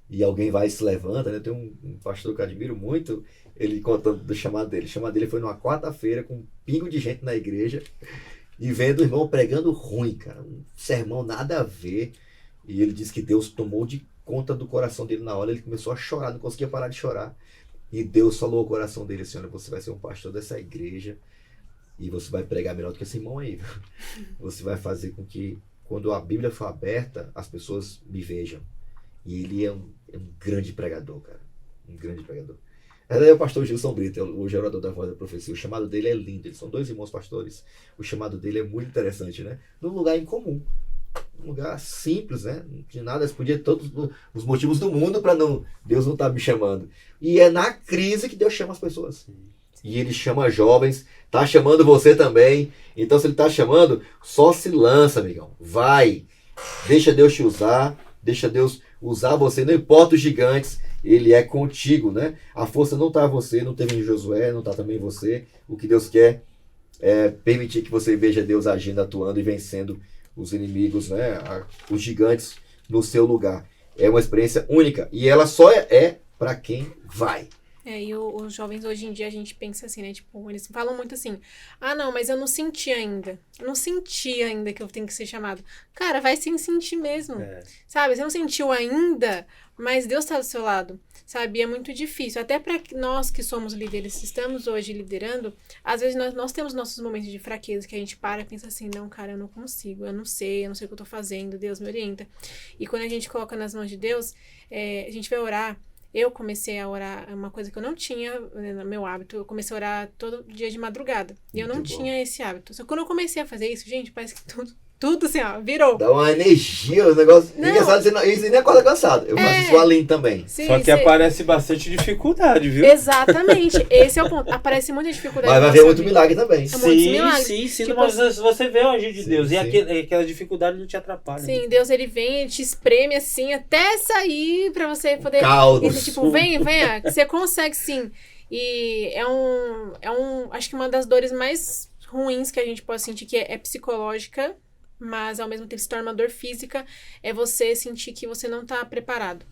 E alguém vai e se levanta, né? Tem um pastor que eu admiro muito, ele contando do chamado dele. O chamado dele foi numa quarta-feira com um pingo de gente na igreja e vendo o irmão pregando ruim, cara. Um sermão nada a ver. E ele disse que Deus tomou de conta do coração dele na hora, ele começou a chorar, não conseguia parar de chorar. E Deus falou ao coração dele assim, olha, você vai ser um pastor dessa igreja e você vai pregar melhor do que esse irmão aí. Você vai fazer com que, quando a Bíblia for aberta, as pessoas me vejam. E ele é um grande pregador, cara. Um grande pregador. Ele é o pastor Gilson Brito, o gerador da Voz da Profecia. O chamado dele é lindo, eles são 2 irmãos pastores. O chamado dele é muito interessante, né? Num lugar incomum. Um lugar simples, né? Não tinha nada, podia ter todos os motivos do mundo para Deus não estar me chamando. E é na crise que Deus chama as pessoas. e ele chama jovens, tá chamando você também. Então, se ele tá chamando, só se lança, amigão. Vai. Deixa Deus te usar, deixa Deus usar você, não importa os gigantes, ele é contigo, né? A força não tá em você, não teve em Josué, não tá também em você. O que Deus quer é permitir que você veja Deus agindo, atuando e vencendo os inimigos, né? Os gigantes no seu lugar. É uma experiência única e ela só é para quem vai. E os jovens hoje em dia a gente pensa assim, né? Tipo, eles falam muito assim, não, mas eu não senti ainda. Eu não senti ainda que eu tenho que ser chamado. Cara, vai sem sentir mesmo. Sabe? Você não sentiu ainda, mas Deus tá do seu lado. Sabe? E é muito difícil. Até para nós que somos líderes, estamos hoje liderando, às vezes nós temos nossos momentos de fraqueza que a gente para e pensa assim, não, cara, eu não consigo, eu não sei o que eu tô fazendo, Deus me orienta. E quando a gente coloca nas mãos de Deus, a gente vai orar. Eu comecei a orar, uma coisa que eu não tinha no meu hábito, eu comecei a orar todo dia de madrugada. E eu não tinha esse hábito. Só que quando eu comecei a fazer isso, gente, parece que tudo assim, ó, virou. Dá uma energia, o negócio. Engraçado, você nem acorda cansado. Eu faço isso além também. Sim, só que aparece bastante dificuldade, viu? Exatamente, esse é o ponto. Aparece muita dificuldade. Mas vai haver muito milagre também. Sim, tipo, mas você vê o agir de Deus. Sim. E aquela dificuldade não te atrapalha. Sim, né? Deus ele vem, ele te espreme assim, até sair pra você poder... Caldo. Tipo, venha, que você consegue sim. E acho que uma das dores mais ruins que a gente pode sentir, que é psicológica, mas ao mesmo tempo se torna uma dor física, é você sentir que você não tá preparado.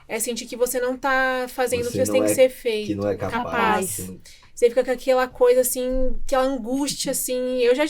É sentir que você não tá fazendo o que você tem que ser feito. Que não é capaz. Você fica com aquela coisa assim, aquela angústia assim. Eu já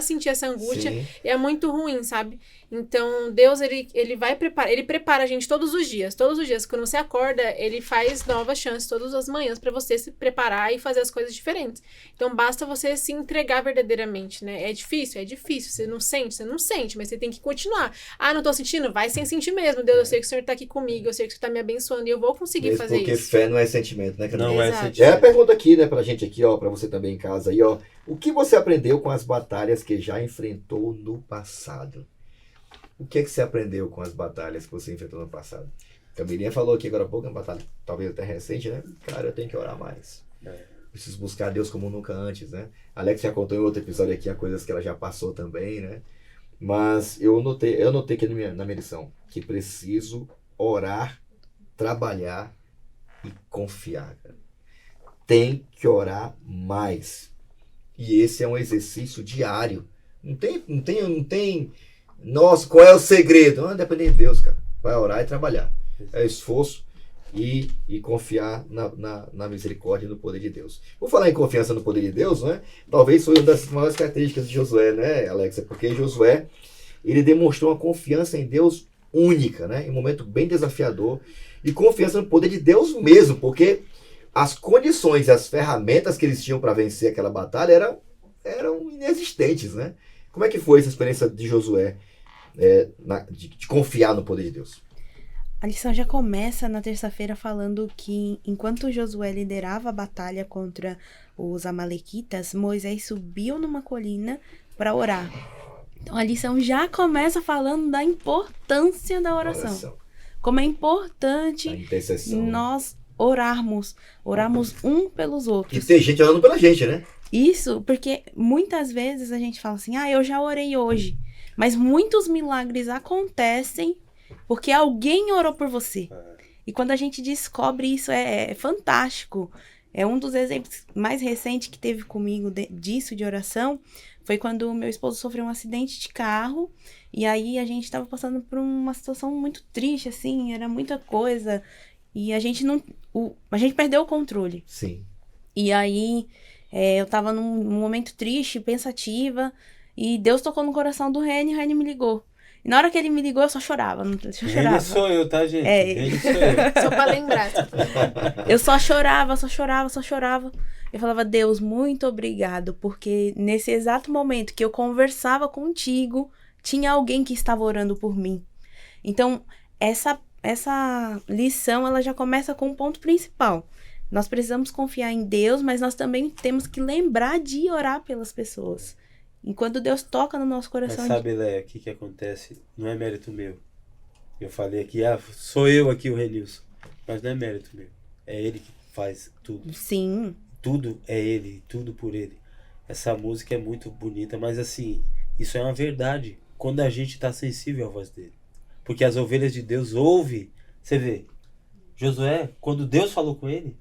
senti essa angústia. Sim. E é muito ruim, sabe? Então, Deus, ele vai preparar. Ele prepara a gente todos os dias. Todos os dias. Quando você acorda, ele faz novas chances todas as manhãs pra você se preparar e fazer as coisas diferentes. Então, basta você se entregar verdadeiramente, né? É difícil. Você não sente, mas você tem que continuar. Não tô sentindo? Vai sem sentir mesmo. Deus, eu sei que o Senhor tá aqui comigo, eu sei que o Senhor tá me abençoando e eu vou conseguir fazer porque isso. Porque fé não é sentimento, né? Não é sentimento. É a pergunta aqui, né, pra gente aqui, ó, pra você também em casa aí, ó. O que você aprendeu com as batalhas que já enfrentou no passado? O que você aprendeu com as batalhas que você enfrentou no passado? Camilinha falou aqui agora há pouco, uma batalha talvez até recente, né? Cara, eu tenho que orar mais. Preciso buscar Deus como nunca antes, né? Alex já contou em outro episódio aqui as coisas que ela já passou também, né? Mas eu notei aqui na minha lição que preciso orar, trabalhar e confiar, cara. Tem que orar mais. E esse é um exercício diário. Não tem. Nossa, qual é o segredo? Não, depende de Deus, cara. Vai orar e trabalhar. É esforço e confiar na misericórdia e no poder de Deus. Vou falar em confiança no poder de Deus, né? Talvez foi uma das maiores características de Josué, né, Alexa? Porque Josué, ele demonstrou uma confiança em Deus única, né? Em um momento bem desafiador. E confiança no poder de Deus mesmo, porque as condições e as ferramentas que eles tinham para vencer aquela batalha eram inexistentes, né? Como é que foi essa experiência de Josué de confiar no poder de Deus? A lição já começa na terça-feira falando que enquanto Josué liderava a batalha contra os amalequitas, Moisés subiu numa colina para orar. Então a lição já começa falando da importância da oração. Como é importante nós orarmos um pelos outros. E tem gente orando pela gente, né? Isso, porque muitas vezes a gente fala assim, eu já orei hoje. Mas muitos milagres acontecem porque alguém orou por você. E quando a gente descobre isso, é fantástico. É um dos exemplos mais recentes que teve comigo disso, de oração, foi quando o meu esposo sofreu um acidente de carro. E aí a gente estava passando por uma situação muito triste, assim, era muita coisa. E a gente perdeu o controle. Sim. E aí eu tava num momento triste, pensativa, e Deus tocou no coração do Reni, e o Reni me ligou. E na hora que ele me ligou, eu só chorava. Reni sou eu, tá, gente? Reni sou eu. Só pra lembrar. Eu só chorava. Eu falava, Deus, muito obrigado, porque nesse exato momento que eu conversava contigo, tinha alguém que estava orando por mim. Então, essa lição, ela já começa com um ponto principal. Nós precisamos confiar em Deus, mas nós também temos que lembrar de orar pelas pessoas. Enquanto Deus toca no nosso coração... Mas sabe, Léa, o que acontece? Não é mérito meu. Eu falei aqui, sou eu aqui o Renilson. Mas não é mérito meu. É ele que faz tudo. Sim. tudo é ele, tudo por ele. Essa música é muito bonita, mas assim, isso é uma verdade quando a gente está sensível à voz dele. Porque as ovelhas de Deus ouvem. Você vê, Josué, quando Deus falou com ele,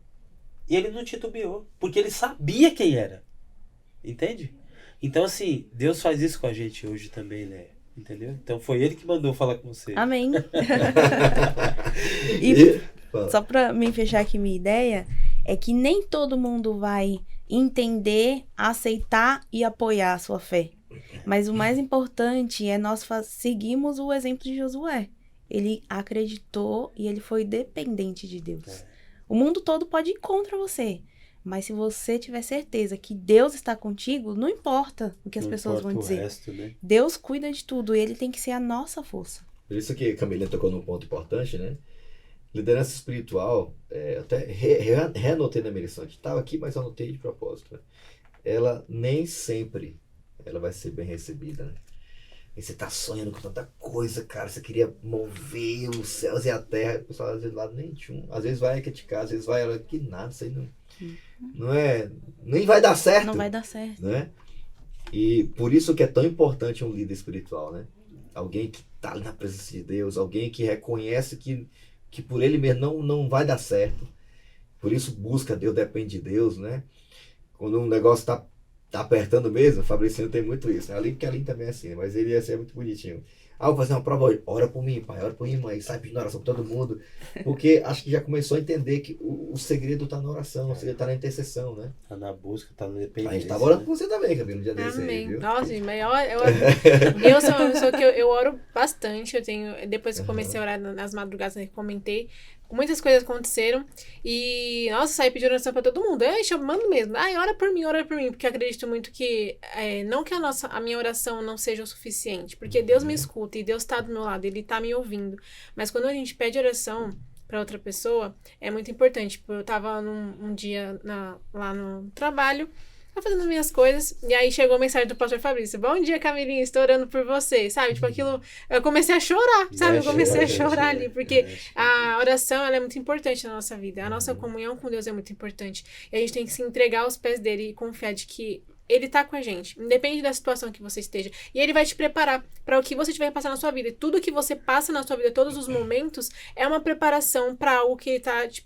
ele não titubeou, porque ele sabia quem era. Entende? Então assim, Deus faz isso com a gente hoje também, né? Entendeu? Então foi ele que mandou falar com você. Amém. E só pra me fechar aqui minha ideia, é que nem todo mundo vai entender, aceitar e apoiar a sua fé. Mas o mais importante é nós seguirmos o exemplo de Josué. Ele acreditou e ele foi dependente de Deus. O mundo todo pode ir contra você. Mas se você tiver certeza que Deus está contigo, não importa o que as pessoas vão dizer. Resto, né? Deus cuida de tudo e ele tem que ser a nossa força. Por isso que a Camila tocou num ponto importante, né? Liderança espiritual, até reanotei na minha lição, que estava aqui, mas anotei de propósito. Né? Ela nem sempre ela vai ser bem recebida, né? E você tá sonhando com tanta coisa, cara, você queria mover os céus e a terra, o pessoal às vezes lá nem tchum, às vezes vai criticar, às vezes vai, olha, que nada, isso aí não é, nem vai dar certo. Não vai dar certo. Né? E por isso que é tão importante um líder espiritual, né? Alguém que tá ali na presença de Deus, alguém que reconhece que por ele mesmo não vai dar certo. Por isso busca Deus, depende de Deus, né? Quando um negócio tá apertando mesmo, o Fabricinho tem muito isso. Né? Porque a Aline também é assim, mas ele ia ser muito bonitinho. Vou fazer uma prova hoje. Ora por mim, pai. Ora por mim, mãe. Sai pedindo oração pra todo mundo. Porque acho que já começou a entender que o segredo tá na oração, o segredo tá na intercessão, né? Tá na busca, tá no dependência. A gente tava orando por você também, Camila, um dia desse Amém. aí, viu? Nossa, mas eu sou uma pessoa que eu oro bastante. Depois que eu comecei a orar nas madrugadas, né, que comentei, muitas coisas aconteceram. E, nossa, saí pedindo oração pra todo mundo. Eu chamando mesmo. Ora por mim, porque eu acredito muito que, não que a minha oração não seja o suficiente, porque Deus me escuta e Deus tá do meu lado, Ele tá me ouvindo. Mas quando a gente pede oração pra outra pessoa, é muito importante. Tipo, eu tava um dia lá no trabalho, fazendo as minhas coisas, e aí chegou a mensagem do pastor Fabrício: bom dia, Camilinha, estou orando por você, sabe, tipo aquilo, eu comecei a chorar, sabe, eu comecei a chorar ali, porque a oração, ela é muito importante na nossa vida, a nossa comunhão com Deus é muito importante, e a gente tem que se entregar aos pés dele e confiar de que Ele tá com a gente, independente da situação que você esteja, e Ele vai te preparar para o que você tiver que passar na sua vida, e tudo que você passa na sua vida, todos os momentos, é uma preparação para algo que Ele tá te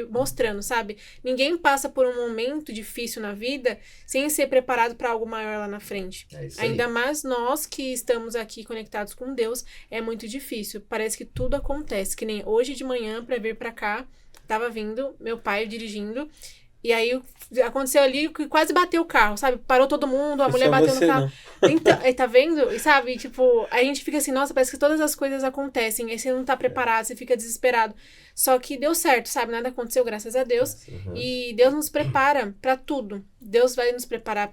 mostrando, sabe? Ninguém passa por um momento difícil na vida sem ser preparado para algo maior lá na frente. Ainda mais nós que estamos aqui conectados com Deus, é muito difícil. Parece que tudo acontece, que nem hoje de manhã para vir para cá, tava vindo meu pai dirigindo, e aí aconteceu ali que quase bateu o carro, sabe? Parou todo mundo, a mulher bateu no carro. Então, aí tá vendo? E sabe, tipo, a gente fica assim, nossa, parece que todas as coisas acontecem, aí você não tá preparado, você fica desesperado. Só que deu certo, sabe? Nada aconteceu, graças a Deus. E Deus nos prepara pra tudo. Deus vai nos preparar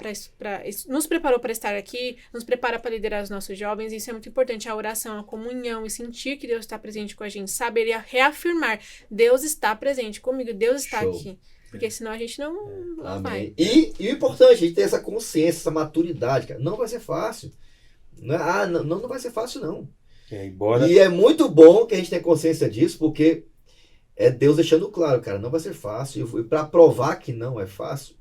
nos preparou para estar aqui, nos prepara para liderar os nossos jovens. Isso é muito importante, a oração, a comunhão, e sentir que Deus está presente com a gente, saber reafirmar, Deus está presente comigo, Deus está aqui. Porque senão a gente não vai. E o importante, a gente ter essa consciência, essa maturidade, cara. Não vai ser fácil. Não vai ser fácil, não. E é muito bom que a gente tenha consciência disso, porque é Deus deixando claro, cara, não vai ser fácil. E para provar que não é fácil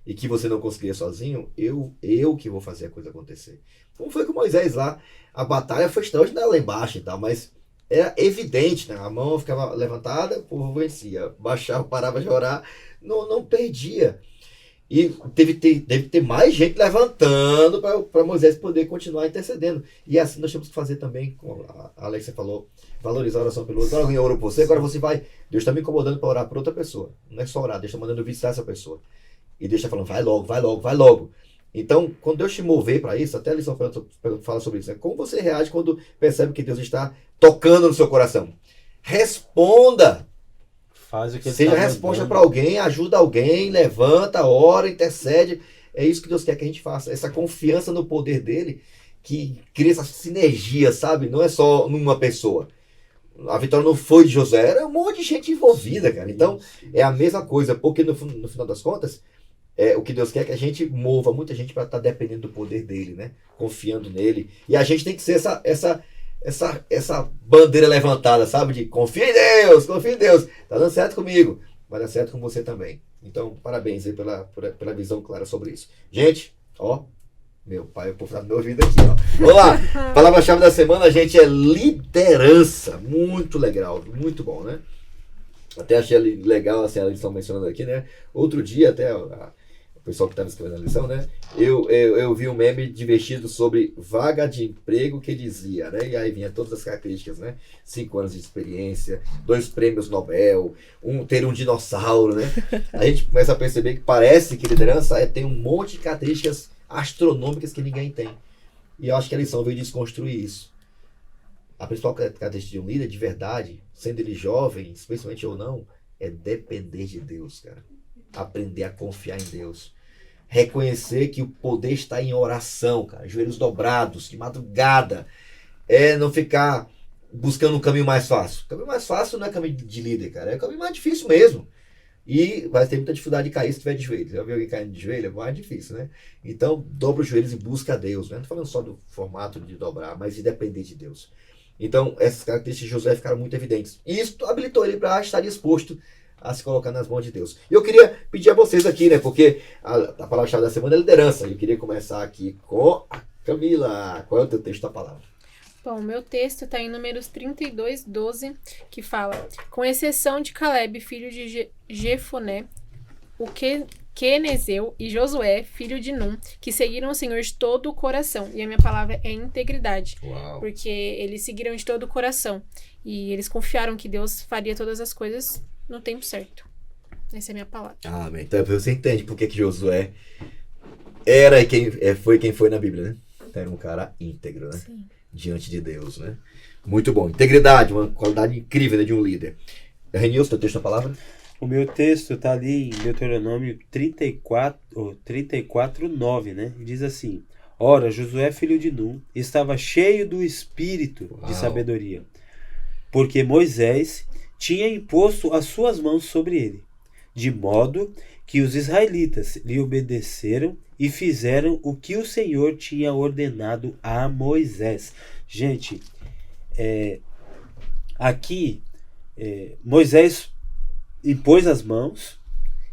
e que você não conseguiria sozinho, eu que vou fazer a coisa acontecer. Como foi com Moisés lá, a batalha foi extraordinária lá embaixo e tal, mas era evidente, né? A mão ficava levantada, o povo vencia. Baixava, parava de orar, não perdia. E deve ter mais gente levantando para Moisés poder continuar intercedendo. E assim nós temos que fazer também, como a Alexia falou, valorizar a oração pelo outro. Agora alguém orou por você, agora você vai. Deus está me incomodando para orar por outra pessoa. Não é só orar, Deus está mandando visitar essa pessoa. E Deus está falando, vai logo, vai logo, vai logo. Então, quando Deus te mover para isso, até a lição fala sobre isso, como você reage quando percebe que Deus está tocando no seu coração? Responda! Faz o que ele Seja resposta para alguém, ajuda alguém, levanta, ora, intercede. É isso que Deus quer que a gente faça. Essa confiança no poder dele, que cria essa sinergia, sabe? Não é só numa pessoa. A vitória não foi de Josué, era um monte de gente envolvida, cara. Então, é a mesma coisa, porque no final das contas, o que Deus quer é que a gente mova muita gente para estar dependendo do poder dele, né? Confiando nele. E a gente tem que ser essa bandeira levantada, sabe? De confia em Deus, tá dando certo comigo. vai dar certo com você também. Então, parabéns aí pela visão clara sobre isso. Gente, ó, meu pai, o povo tá no meu ouvido aqui, ó. Vamos lá, palavra-chave da semana, gente, é liderança. Muito legal, muito bom, né? Até achei legal, assim, eles estão mencionando aqui, né? Outro dia, até o pessoal que estava escrevendo a lição, né? Eu vi um meme divertido sobre vaga de emprego que dizia, né? E aí vinha todas as características, né? 5 anos de experiência, 2 prêmios Nobel, ter um dinossauro, né? A gente começa a perceber que parece que liderança tem um monte de características astronômicas que ninguém tem. E eu acho que a lição veio desconstruir isso. A principal característica de um líder de verdade, sendo ele jovem, especialmente ou não, é depender de Deus, cara. Aprender a confiar em Deus. Reconhecer que o poder está em oração, cara. Joelhos dobrados, de madrugada. Não ficar buscando um caminho mais fácil. O caminho mais fácil não é caminho de líder, cara. É o caminho mais difícil mesmo. E vai ter muita dificuldade de cair se tiver de joelhos. Já viu alguém caindo de joelho? É mais difícil, né? Então, dobra os joelhos e busca a Deus. Né? Não estou falando só do formato de dobrar, mas de depender de Deus. Então, essas características de Josué ficaram muito evidentes. E isso habilitou ele para estar disposto a se colocar nas mãos de Deus. E eu queria pedir a vocês aqui, né? Porque a palavra-chave da semana é liderança. E eu queria começar aqui com a Camila. Qual é o teu texto da palavra? Bom, meu texto está em Números 32:12, que fala: com exceção de Caleb, filho de Jefoné, o Quenezeu e Josué, filho de Num, que seguiram o Senhor de todo o coração. E a minha palavra é integridade. Uau. Porque eles seguiram de todo o coração. E eles confiaram que Deus faria todas as coisas no tempo certo. Essa é a minha palavra. Amém. Então você entende por que Josué era e foi quem foi na Bíblia, né? Era um cara íntegro, né? Sim. Diante de Deus, né? Muito bom. Integridade, uma qualidade incrível, né, de um líder. Renilson, teu texto da palavra? O meu texto está ali em Deuteronômio 34:9, né? E diz assim: ora, Josué, filho de Num, estava cheio do espírito de sabedoria, porque Moisés tinha imposto as suas mãos sobre ele, de modo que os israelitas lhe obedeceram e fizeram o que o Senhor tinha ordenado a Moisés. Gente, aqui Moisés impôs as mãos,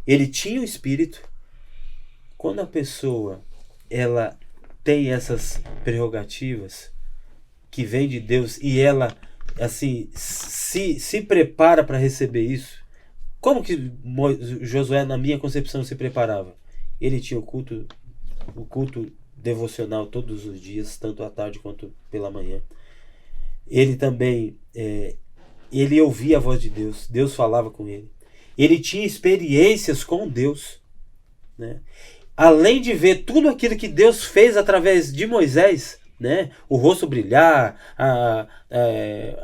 ele tinha o espírito. Quando a pessoa ela tem essas prerrogativas que vem de Deus e ela assim se prepara para receber isso, como que Josué, na minha concepção, se preparava? Ele tinha o culto devocional todos os dias, tanto à tarde quanto pela manhã. Ele também ele ouvia a voz de Deus, Deus falava com ele. Ele tinha experiências com Deus, né? Além de ver tudo aquilo que Deus fez através de Moisés, né? O rosto brilhar,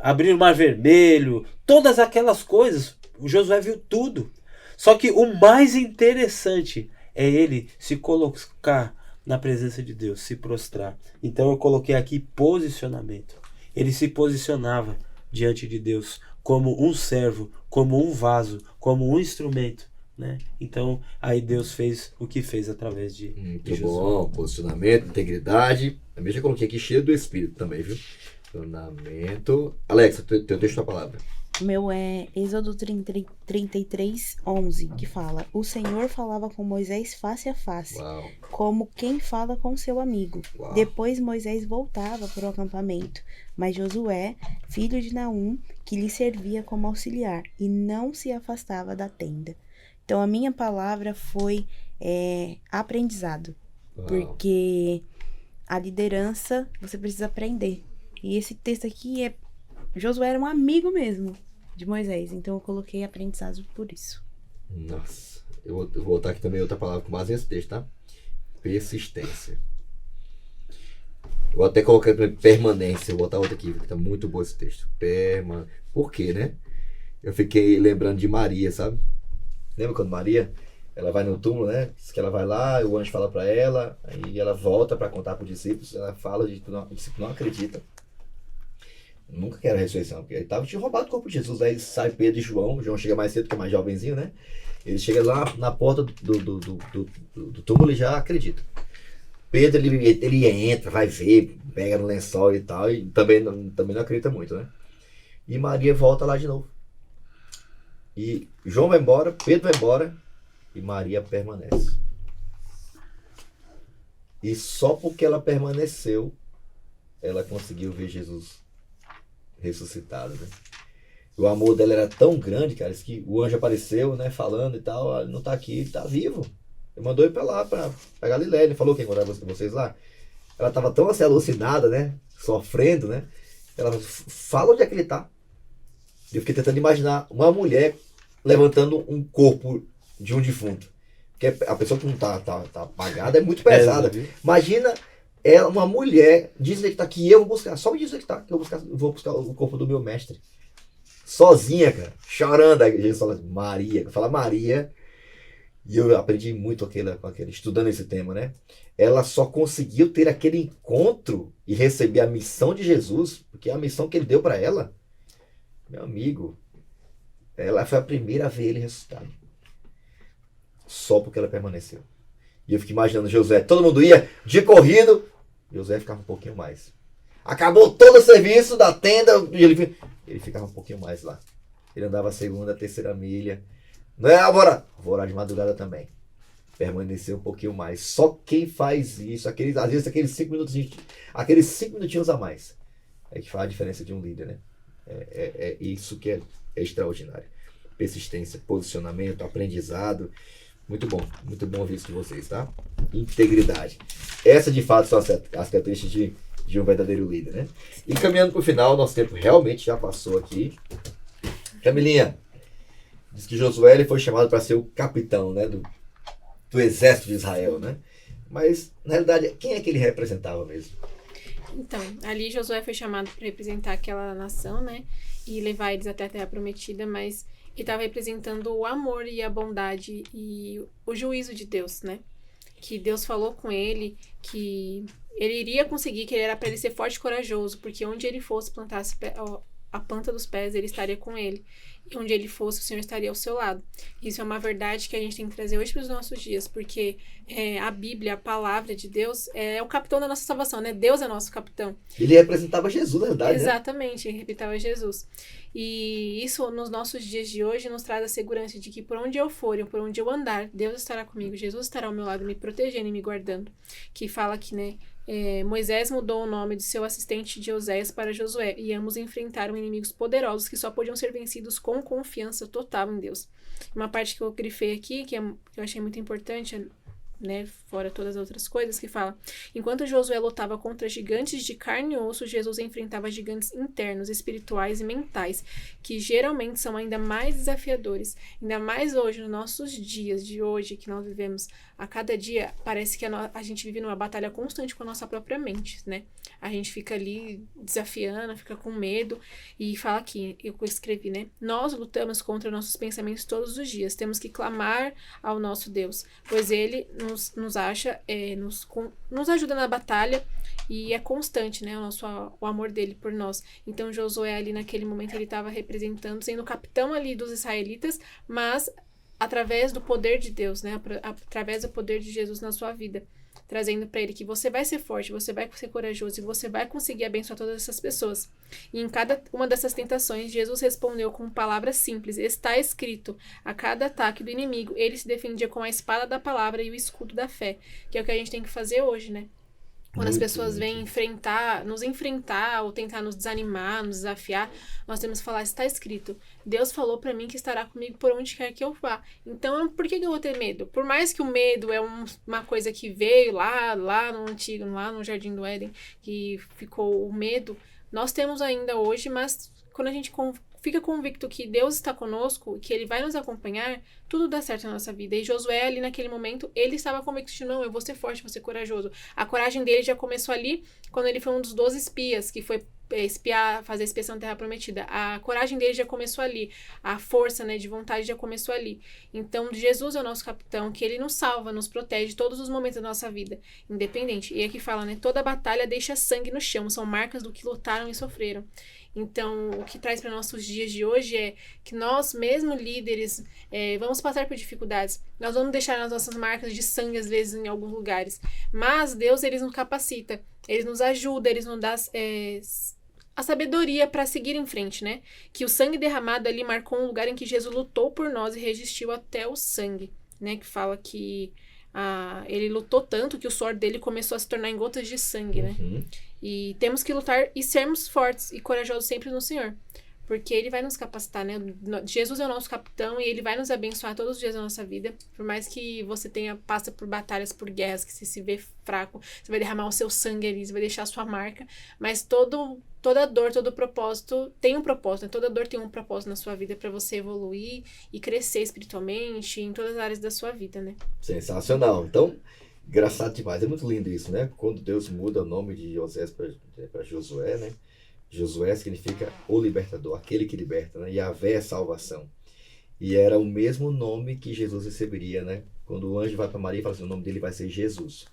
abrir o mar vermelho, todas aquelas coisas, o Josué viu tudo. Só que o mais interessante é ele se colocar na presença de Deus, se prostrar. Então eu coloquei aqui posicionamento. Ele se posicionava diante de Deus como um servo, como um vaso, como um instrumento, né? Então aí Deus fez o que fez através de Muito Josué. bom, posicionamento, integridade. Também já coloquei aqui cheio do Espírito também, viu? Posicionamento. Alexa, teu texto da palavra. O meu é Êxodo 33:11, que fala: o Senhor falava com Moisés face a face, Uau. como quem fala com seu amigo. Uau. Depois Moisés voltava para o acampamento, mas Josué, filho de Naum, que lhe servia como auxiliar, e não se afastava da tenda. Então a minha palavra foi aprendizado, Uau. porque a liderança você precisa aprender. E esse texto aqui Josué era um amigo mesmo de Moisés, então eu coloquei aprendizado por isso. Nossa, eu vou botar aqui também outra palavra com base nesse texto, tá? Persistência. Eu vou até colocar permanência, eu vou botar outra aqui, porque tá muito bom esse texto. Por quê, né? Eu fiquei lembrando de Maria, sabe? Lembra quando Maria, ela vai no túmulo, né? Diz que ela vai lá, o anjo fala pra ela, aí ela volta pra contar pros discípulos, ela fala, o discípulo não acredita. Nunca quero a ressurreição, porque ele tinha roubado o corpo de Jesus. Aí sai Pedro e João. O João chega mais cedo, que é mais jovenzinho, né? Ele chega lá na porta do túmulo e já acredita. Pedro, ele entra, vai ver, pega no lençol e tal, e também não acredita muito, né? E Maria volta lá de novo. E João vai embora, Pedro vai embora e Maria permanece. E só porque ela permaneceu, ela conseguiu ver Jesus ressuscitado, né? O amor dela era tão grande, cara, que o anjo apareceu, né, falando e tal, ele não tá aqui, ele tá vivo. Ele mandou ir pra lá, pra Galiléia, ele falou que ia encontrar vocês lá. Ela tava tão assim, alucinada, né, sofrendo, né, ela falou, fala onde é que ele tá. Eu fiquei tentando imaginar uma mulher levantando um corpo de um defunto. Porque a pessoa que não tá apagada é muito pesada. Imagina ela, uma mulher, diz que tá aqui, eu vou buscar, só me diz que tá, que eu vou buscar o corpo do meu mestre. Sozinha, cara, chorando. Aí Jesus fala Maria, fala Maria, e eu aprendi muito com aquele, estudando esse tema, né? Ela só conseguiu ter aquele encontro e receber a missão de Jesus, porque a missão que ele deu para ela, meu amigo, ela foi a primeira a ver ele ressuscitado. Só porque ela permaneceu. E eu fico imaginando José, todo mundo ia, dia corrido, José ficava um pouquinho mais. Acabou todo o serviço da tenda, ele ficava um pouquinho mais lá. Ele andava a segunda, a terceira milha. Não é agora? Vou orar de madrugada também. Permanecer um pouquinho mais. Só quem faz isso, às vezes aqueles 5 minutinhos a mais, é que faz a diferença de um líder, né? É isso que é extraordinário. Persistência, posicionamento, aprendizado. Muito bom ouvir isso de vocês, tá? Integridade. Essa de fato são as características de um verdadeiro líder, né? E caminhando para o final, nosso tempo realmente já passou aqui. Camilinha, diz que Josué ele foi chamado para ser o capitão, né, do exército de Israel, né? Mas, na realidade, quem é que ele representava mesmo? Então, ali Josué foi chamado para representar aquela nação, né? E levar eles até a Terra Prometida, mas ele estava representando o amor e a bondade e o juízo de Deus, né? Que Deus falou com ele que ele iria conseguir, que ele era para ele ser forte e corajoso, porque onde ele fosse plantar a planta dos pés, ele estaria com ele. E onde ele fosse, o Senhor estaria ao seu lado. Isso é uma verdade que a gente tem que trazer hoje para os nossos dias, porque a Bíblia, a palavra de Deus, é o capitão da nossa salvação, né? Deus é nosso capitão. Ele representava Jesus, na verdade, exatamente, ele representava Jesus. E isso, nos nossos dias de hoje, nos traz a segurança de que por onde eu for e por onde eu andar, Deus estará comigo, Jesus estará ao meu lado, me protegendo e me guardando. Que fala que, né? Moisés mudou o nome de seu assistente de Oséias para Josué, e ambos enfrentaram inimigos poderosos que só podiam ser vencidos com confiança total em Deus. Uma parte que eu grifei aqui, que eu achei muito importante, né, fora todas as outras coisas, que fala: enquanto Josué lutava contra gigantes de carne e osso, Jesus enfrentava gigantes internos, espirituais e mentais, que geralmente são ainda mais desafiadores. Ainda mais hoje, nos nossos dias de hoje, que nós vivemos a cada dia, parece que a gente vive numa batalha constante com a nossa própria mente, né? A gente fica ali desafiando, fica com medo, e fala aqui, eu escrevi, né? Nós lutamos contra nossos pensamentos todos os dias, temos que clamar ao nosso Deus, pois Ele nos acha, nos ajuda na batalha, e é constante, né? O amor dele por nós. Então Josué ali naquele momento ele estava representando, sendo o capitão ali dos israelitas, mas através do poder de Deus, né? Através do poder de Jesus na sua vida, trazendo para ele que você vai ser forte, você vai ser corajoso e você vai conseguir abençoar todas essas pessoas. E em cada uma dessas tentações, Jesus respondeu com palavras simples: está escrito. A cada ataque do inimigo, ele se defendia com a espada da palavra e o escudo da fé, que é o que a gente tem que fazer hoje, né? Quando as pessoas vêm nos enfrentar ou tentar nos desanimar, nos desafiar, nós temos que falar: está escrito. Deus falou pra mim que estará comigo por onde quer que eu vá. Então, por que eu vou ter medo? Por mais que o medo é uma coisa que veio lá no antigo, lá no Jardim do Éden, que ficou o medo, nós temos ainda hoje, mas quando a gente fica convicto que Deus está conosco, que Ele vai nos acompanhar, tudo dá certo na nossa vida. E Josué, ali naquele momento, ele estava convicto de: não, eu vou ser forte, vou ser corajoso. A coragem dele já começou ali, quando ele foi um dos 12 espias, que foi fazer a expiação da Terra Prometida. A coragem dele já começou ali. A força, né, de vontade já começou ali. Então, Jesus é o nosso capitão, que Ele nos salva, nos protege todos os momentos da nossa vida, independente. E aqui fala, né, toda batalha deixa sangue no chão, são marcas do que lutaram e sofreram. Então, o que traz para nossos dias de hoje é que nós, mesmo líderes, vamos passar por dificuldades. Nós vamos deixar as nossas marcas de sangue, às vezes, em alguns lugares. Mas Deus, Ele nos capacita, Ele nos ajuda, Ele nos dá a sabedoria para seguir em frente, né? Que o sangue derramado ali marcou um lugar em que Jesus lutou por nós e resistiu até o sangue, né? Que fala que ele lutou tanto que o suor dele começou a se tornar em gotas de sangue, né? Uhum. E temos que lutar e sermos fortes e corajosos sempre no Senhor. Porque Ele vai nos capacitar, né? Jesus é o nosso capitão e Ele vai nos abençoar todos os dias da nossa vida. Por mais que você passa por batalhas, por guerras, que você se vê fraco, você vai derramar o seu sangue ali, você vai deixar a sua marca. Mas toda dor, todo propósito tem um propósito, né? Toda dor tem um propósito na sua vida para você evoluir e crescer espiritualmente em todas as áreas da sua vida, né? Sensacional. Então, engraçado demais. É muito lindo isso, né? Quando Deus muda o nome de José para Josué, né? Josué significa o libertador, aquele que liberta, né? Yahvé é salvação. E era o mesmo nome que Jesus receberia, né? Quando o anjo vai para Maria e fala assim, o nome dele vai ser Jesus.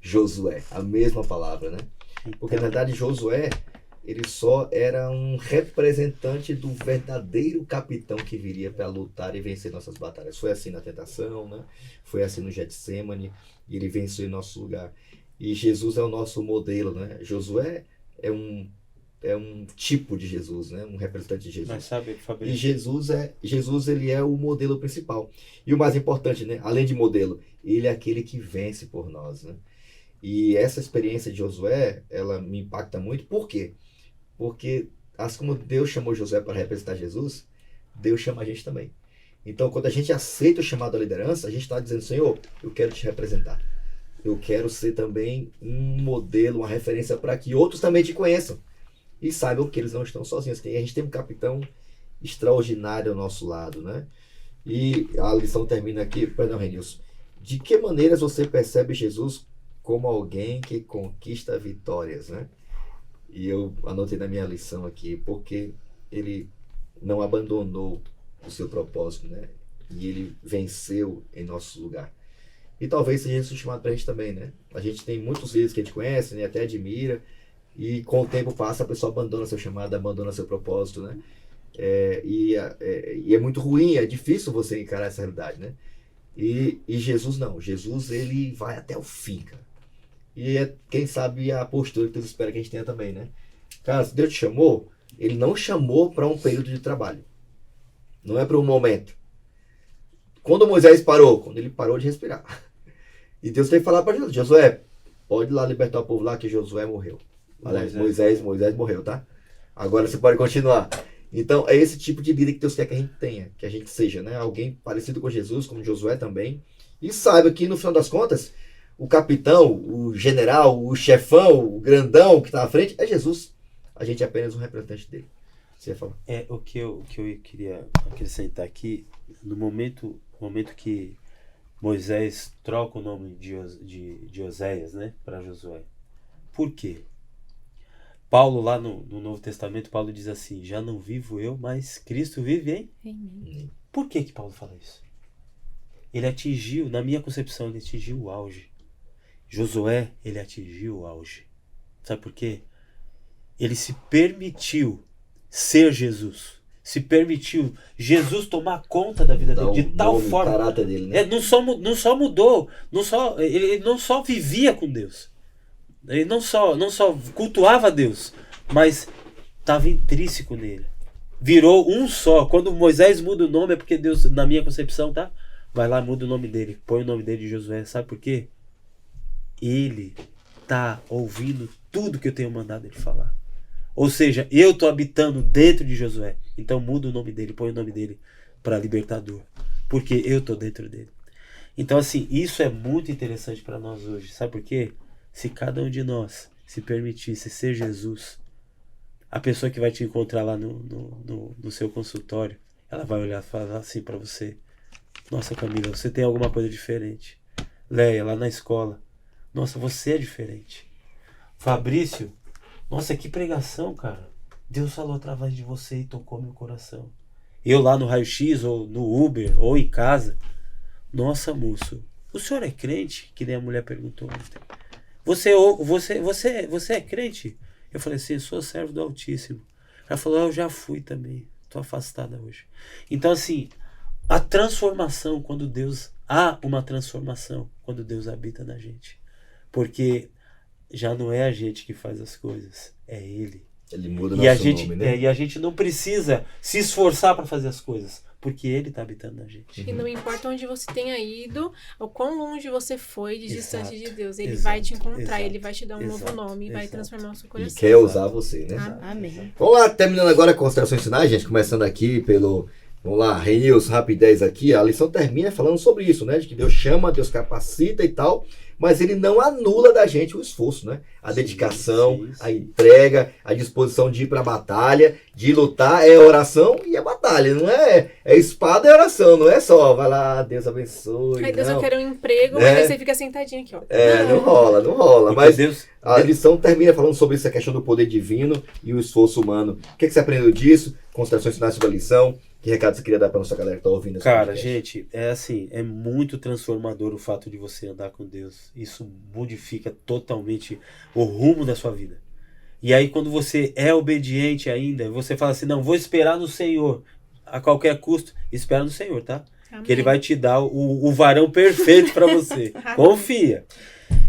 Josué, a mesma palavra, né? Porque na verdade Josué, ele só era um representante do verdadeiro capitão que viria para lutar e vencer nossas batalhas. Foi assim na tentação, né? Foi assim no Getsêmani, e ele venceu em nosso lugar. E Jesus é o nosso modelo, né? Josué é um tipo de Jesus, né? Um representante de Jesus. Mas sabe, Fabrício? E Jesus ele é o modelo principal. E o mais importante, né? Além de modelo, ele é aquele que vence por nós, né? E essa experiência de Josué, ela me impacta muito. Por quê? Porque assim como Deus chamou Josué para representar Jesus, Deus chama a gente também. Então, quando a gente aceita o chamado à liderança, a gente está dizendo, Senhor, eu quero te representar. Eu quero ser também um modelo, uma referência para que outros também te conheçam. E saibam que eles não estão sozinhos. A gente tem um capitão extraordinário ao nosso lado, né? E a lição termina aqui. Perdão, Renilson. De que maneiras você percebe Jesus como alguém que conquista vitórias, né? E eu anotei na minha lição aqui, porque ele não abandonou o seu propósito, né? E ele venceu em nosso lugar. E talvez seja isso chamado pra gente também, né? A gente tem muitos líderes que a gente conhece, né? Até admira. E com o tempo passa, a pessoa abandona seu chamado, abandona seu propósito, né? E é muito ruim, é difícil você encarar essa realidade, né? E Jesus não. Jesus, ele vai até o fim, cara. E quem sabe, a postura que Deus espera que a gente tenha também, né? Cara, se Deus te chamou, ele não chamou para um período de trabalho. Não é para um momento. Quando Moisés parou? Quando ele parou de respirar. E Deus tem que falar para Jesus, Josué, pode ir lá libertar o povo lá que Josué morreu. Moisés morreu, tá? Agora você pode continuar. Então, é esse tipo de líder que Deus quer que a gente tenha, que a gente seja, né? Alguém parecido com Jesus, como Josué também. E saiba que, no final das contas, o capitão, o general, o chefão, o grandão que está à frente é Jesus. A gente é apenas um representante dele. Você ia falar? O que eu queria acrescentar aqui, no momento que Moisés troca o nome de Oséias, né, para Josué. Por quê? Paulo, lá no Novo Testamento, Paulo diz assim, já não vivo eu, mas Cristo vive em... Por que Paulo fala isso? Ele atingiu, na minha concepção, ele atingiu o auge. Josué, ele atingiu o auge. Sabe por quê? Ele se permitiu ser Jesus. Se permitiu Jesus tomar conta da vida dele de tal forma. O caráter dele, né? Não só mudou, ele não só vivia com Deus. Ele não só cultuava Deus, mas estava intrínseco nele. Virou um só. Quando Moisés muda o nome é porque Deus, na minha concepção, tá? Vai lá, muda o nome dele. Põe o nome dele de Josué. Sabe por quê? Ele tá ouvindo tudo que eu tenho mandado ele falar. Ou seja, eu tô habitando dentro de Josué. Então muda o nome dele, põe o nome dele para libertador. Porque eu tô dentro dele. Então assim, isso é muito interessante para nós hoje. Sabe por quê? Se cada um de nós se permitisse ser Jesus, a pessoa que vai te encontrar lá no seu consultório, ela vai olhar e falar assim para você, nossa Camila, você tem alguma coisa diferente. Leia, lá na escola, nossa, você é diferente. Fabrício, nossa, que pregação, cara. Deus falou através de você e tocou meu coração. Eu lá no raio-x, ou no Uber, ou em casa, nossa, moço, o senhor é crente? Que nem a mulher perguntou ontem. Você é crente? Eu falei assim, eu sou servo do Altíssimo. Ela falou, eu já fui também. Estou afastada hoje. Então assim, a transformação quando Deus... Há uma transformação quando Deus habita na gente. Porque já não é a gente que faz as coisas. É Ele Ele muda o E a nosso gente, nome, né? e a gente não precisa se esforçar para fazer as coisas, porque ele está habitando na gente. E não importa onde você tenha ido, ou quão longe você foi de distante Exato, de Deus, ele exato, vai te encontrar, exato, ele vai te dar um novo exato, nome, vai exato. transformar o seu E coração. quer usar você, né? Amém. Vamos lá, terminando agora com considerações finais, gente. Começando aqui pelo... Vamos lá, Renils, rapidez aqui. A lição termina falando sobre isso, né? De que Deus chama, Deus capacita e tal. Mas ele não anula da gente o esforço, né? A dedicação, sim. a entrega, a disposição de ir pra batalha, de lutar. É oração e é batalha. Não é... É espada e oração. Não é só, vai lá, Deus abençoe. Aí Deus, não. eu quero um emprego, Né? mas aí você fica sentadinho aqui, ó. É, não rola, não rola. Porque Mas Deus, a lição termina falando sobre essa questão do poder divino e o esforço humano. O que você aprendeu disso? Considerações finais sobre a lição? Que recado você queria dar para nossa galera que tá ouvindo esse cara, podcast? gente, é assim, é muito transformador o fato de você andar com Deus. Isso modifica totalmente o rumo da sua vida. E aí quando você é obediente ainda, você fala assim, não, vou esperar no Senhor. A qualquer custo, espera no Senhor, tá? Amém. Que ele vai te dar o varão perfeito para você. Confia.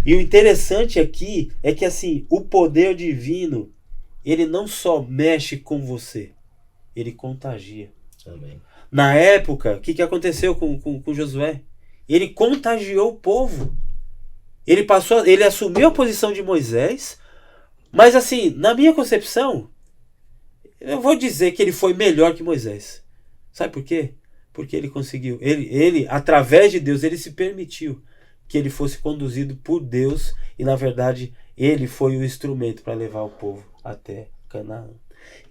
E o interessante aqui é que assim, o poder divino, ele não só mexe com você, ele contagia. Amém. Na época, o que aconteceu com Josué? Ele contagiou o povo. Ele assumiu a posição de Moisés, mas assim, na minha concepção, eu vou dizer que ele foi melhor que Moisés. Sabe por quê? Porque ele conseguiu, ele através de Deus, ele se permitiu que ele fosse conduzido por Deus e na verdade ele foi o instrumento para levar o povo até Canaã.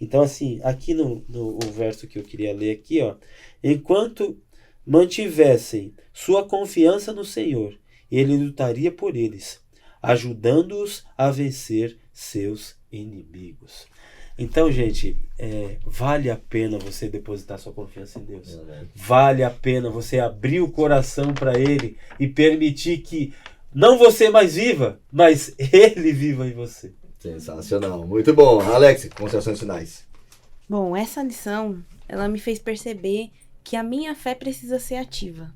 Então assim, aqui no verso que eu queria ler aqui, ó, enquanto mantivessem sua confiança no Senhor, ele lutaria por eles, ajudando-os a vencer seus inimigos. Então, gente, vale a pena você depositar sua confiança em Deus. Vale a pena você abrir o coração para Ele e permitir que não você mais viva, mas Ele viva em você. Sensacional, muito bom. Alex, considerações finais. Bom, essa lição, ela me fez perceber que a minha fé precisa ser ativa.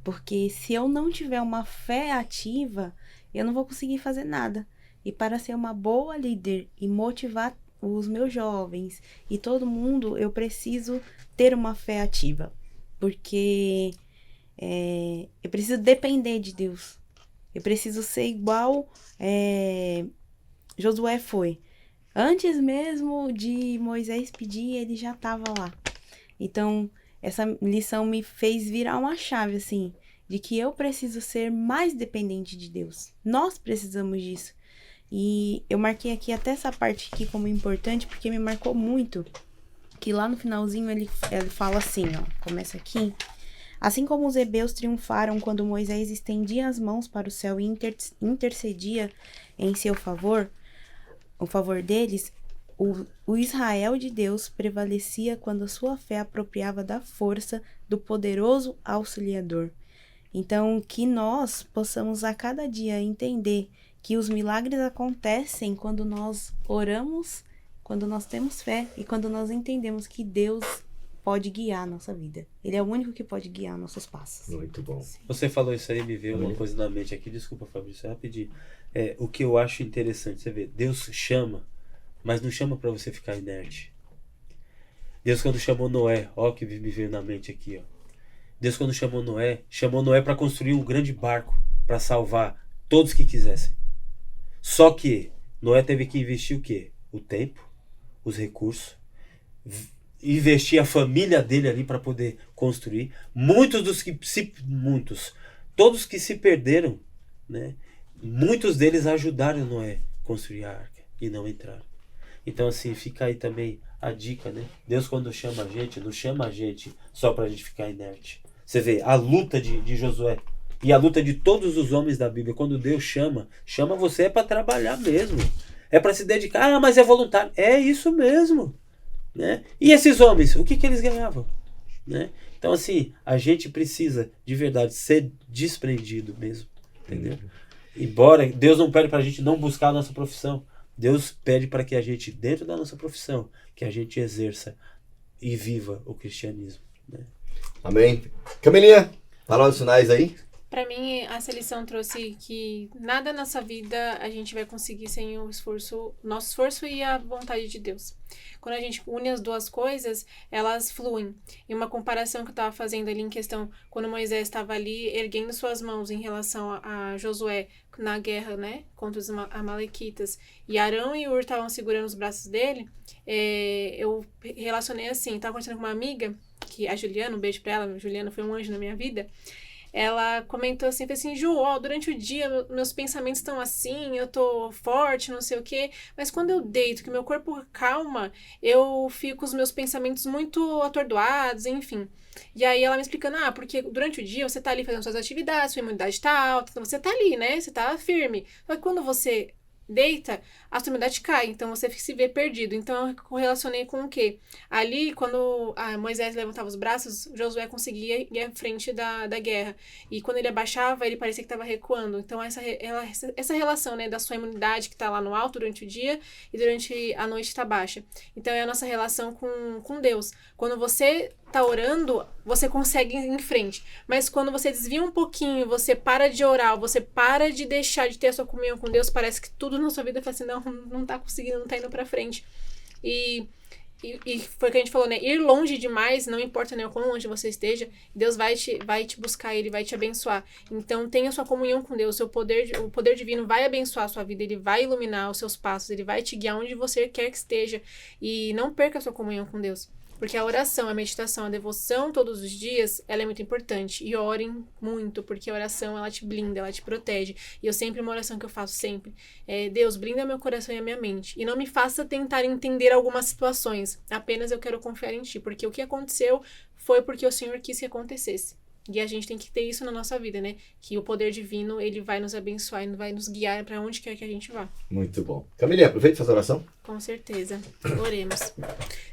Porque se eu não tiver uma fé ativa, eu não vou conseguir fazer nada. E para ser uma boa líder e motivar os meus jovens e todo mundo, eu preciso ter uma fé ativa. Porque eu preciso depender de Deus. Eu preciso ser igual Josué foi. Antes mesmo de Moisés pedir, ele já estava lá. Então, essa lição me fez virar uma chave, assim, de que eu preciso ser mais dependente de Deus. Nós precisamos disso. E eu marquei aqui até essa parte aqui como importante, porque me marcou muito. Que lá no finalzinho ele fala assim, ó, começa aqui. Assim como os hebeus triunfaram quando Moisés estendia as mãos para o céu e intercedia em seu favor, o favor deles, o Israel de Deus prevalecia quando a sua fé apropriava da força do poderoso auxiliador. Então, que nós possamos a cada dia entender que os milagres acontecem quando nós oramos, quando nós temos fé e quando nós entendemos que Deus pode guiar a nossa vida. Ele é o único que pode guiar nossos passos. Muito bom. Você falou isso aí, me veio uma coisa na mente aqui, desculpa, Fabrício, rapidinho. O que eu acho interessante, você vê, Deus chama, mas não chama para você ficar inerte. Deus quando chamou Noé, ó que me veio na mente aqui, ó. Deus quando chamou Noé para construir um grande barco, para salvar todos que quisessem. Só que Noé teve que investir o quê? O tempo, os recursos, investir a família dele ali para poder construir. Todos que se perderam, né? Muitos deles ajudaram Noé a construir a arca e não entraram. Então assim, fica aí também a dica, né? Deus quando chama a gente, não chama a gente só pra gente ficar inerte. Você vê a luta de Josué e a luta de todos os homens da Bíblia. Quando Deus chama você para trabalhar mesmo. É para se dedicar. Ah, mas é voluntário. É isso mesmo. Né? E esses homens, o que eles ganhavam? Né? Então assim, a gente precisa de verdade ser desprendido mesmo. Entendeu? Embora Deus não pede para a gente não buscar a nossa profissão. Deus pede para que a gente, dentro da nossa profissão, que a gente exerça e viva o cristianismo. Né? Amém. Camilinha, palavras finais aí. Pra mim, essa lição trouxe que nada na nossa vida a gente vai conseguir sem o nosso esforço e a vontade de Deus. Quando a gente une as duas coisas, elas fluem. E uma comparação que eu estava fazendo ali em questão, quando Moisés estava ali erguendo suas mãos em relação a Josué na guerra, né, contra os amalequitas, e Arão e Ur estavam segurando os braços dele, eu relacionei assim, estava conversando com uma amiga, que a Juliana, um beijo pra ela, a Juliana foi um anjo na minha vida. Ela comentou assim, falou assim, Ju, durante o dia meus pensamentos estão assim, eu tô forte, não sei o quê, mas quando eu deito, que meu corpo calma, eu fico com os meus pensamentos muito atordoados, enfim. E aí ela me explicando, porque durante o dia você tá ali fazendo suas atividades, sua imunidade tá alta, então você tá ali, né, você tá firme. Só que quando você deita, a sua imunidade cai, então você se vê perdido. Então eu correlacionei com o quê? Ali, quando Moisés levantava os braços, Josué conseguia ir à frente da guerra. E quando ele abaixava, ele parecia que estava recuando. Então essa relação, né, da sua imunidade que está lá no alto durante o dia e durante a noite está baixa. Então é a nossa relação com Deus. Quando você tá orando, você consegue ir em frente. Mas quando você desvia um pouquinho, você para de orar, você para de deixar de ter a sua comunhão com Deus, parece que tudo na sua vida fala assim, não tá conseguindo, não tá indo pra frente. E foi o que a gente falou, né? Ir longe demais, não importa, né, o quão longe você esteja, Deus vai te buscar, Ele vai te abençoar. Então tenha sua comunhão com Deus, o poder divino vai abençoar a sua vida, Ele vai iluminar os seus passos, Ele vai te guiar onde você quer que esteja. E não perca a sua comunhão com Deus. Porque a oração, a meditação, a devoção todos os dias, ela é muito importante. E orem muito, porque a oração, ela te blinda, ela te protege. E eu sempre, uma oração que eu faço sempre, Deus, blinda meu coração e a minha mente. E não me faça tentar entender algumas situações. Apenas eu quero confiar em Ti. Porque o que aconteceu foi porque o Senhor quis que acontecesse. E a gente tem que ter isso na nossa vida, né? Que o poder divino, ele vai nos abençoar e vai nos guiar para onde quer que a gente vá. Muito bom. Camilinha, aproveita e faz a oração. Com certeza. Oremos.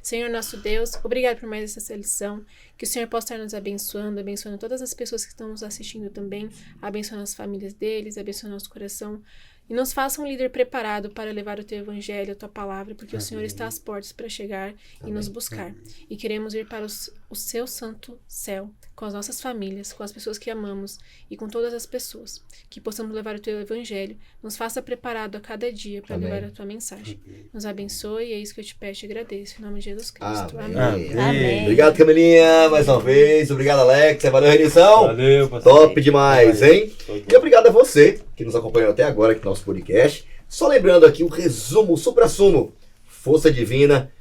Senhor nosso Deus, obrigado por mais essa lição. Que o Senhor possa estar nos abençoando todas as pessoas que estão nos assistindo também, abençoando as famílias deles, abençoando nosso coração. E nos faça um líder preparado para levar o Teu Evangelho, a Tua Palavra, porque Amém. O Senhor está às portas para chegar Amém. E nos buscar. Amém. E queremos ir para o Seu santo céu, com as nossas famílias, com as pessoas que amamos e com todas as pessoas. Que possamos levar o Teu Evangelho. Nos faça preparado a cada dia para levar a Tua mensagem. Nos abençoe e é isso que eu te peço e agradeço. Em nome de Jesus Cristo. Amém. Amém. Amém. Obrigado, Camilinha, mais uma vez. Obrigado, Alex. Valeu, Renição. Valeu, pastor. Top demais, hein? E obrigado a você que nos acompanhou até agora aqui no nosso podcast. Só lembrando aqui o resumo, o supra-sumo. Força divina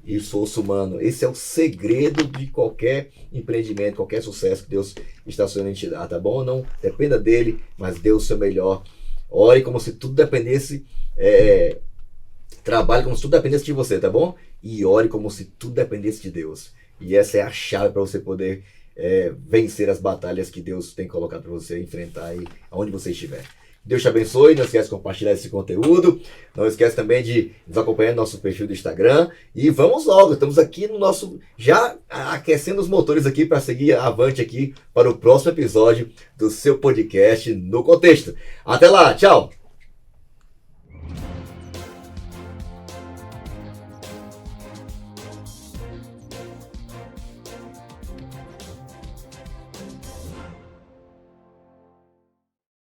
e esforço humano. Esse é o segredo de qualquer empreendimento, qualquer sucesso que Deus está sonhando em te dar, tá bom? Não dependa dele, mas dê o seu melhor. Ore como se tudo dependesse, trabalhe como se tudo dependesse de você, tá bom? E ore como se tudo dependesse de Deus. E essa é a chave para você poder vencer as batalhas que Deus tem colocado para você enfrentar aí, aonde você estiver. Deus te abençoe, não esquece de compartilhar esse conteúdo, não esquece também de nos acompanhar no nosso perfil do Instagram e vamos logo, estamos aqui no nosso, já aquecendo os motores aqui para seguir avante aqui para o próximo episódio do seu podcast No Contexto. Até lá, tchau!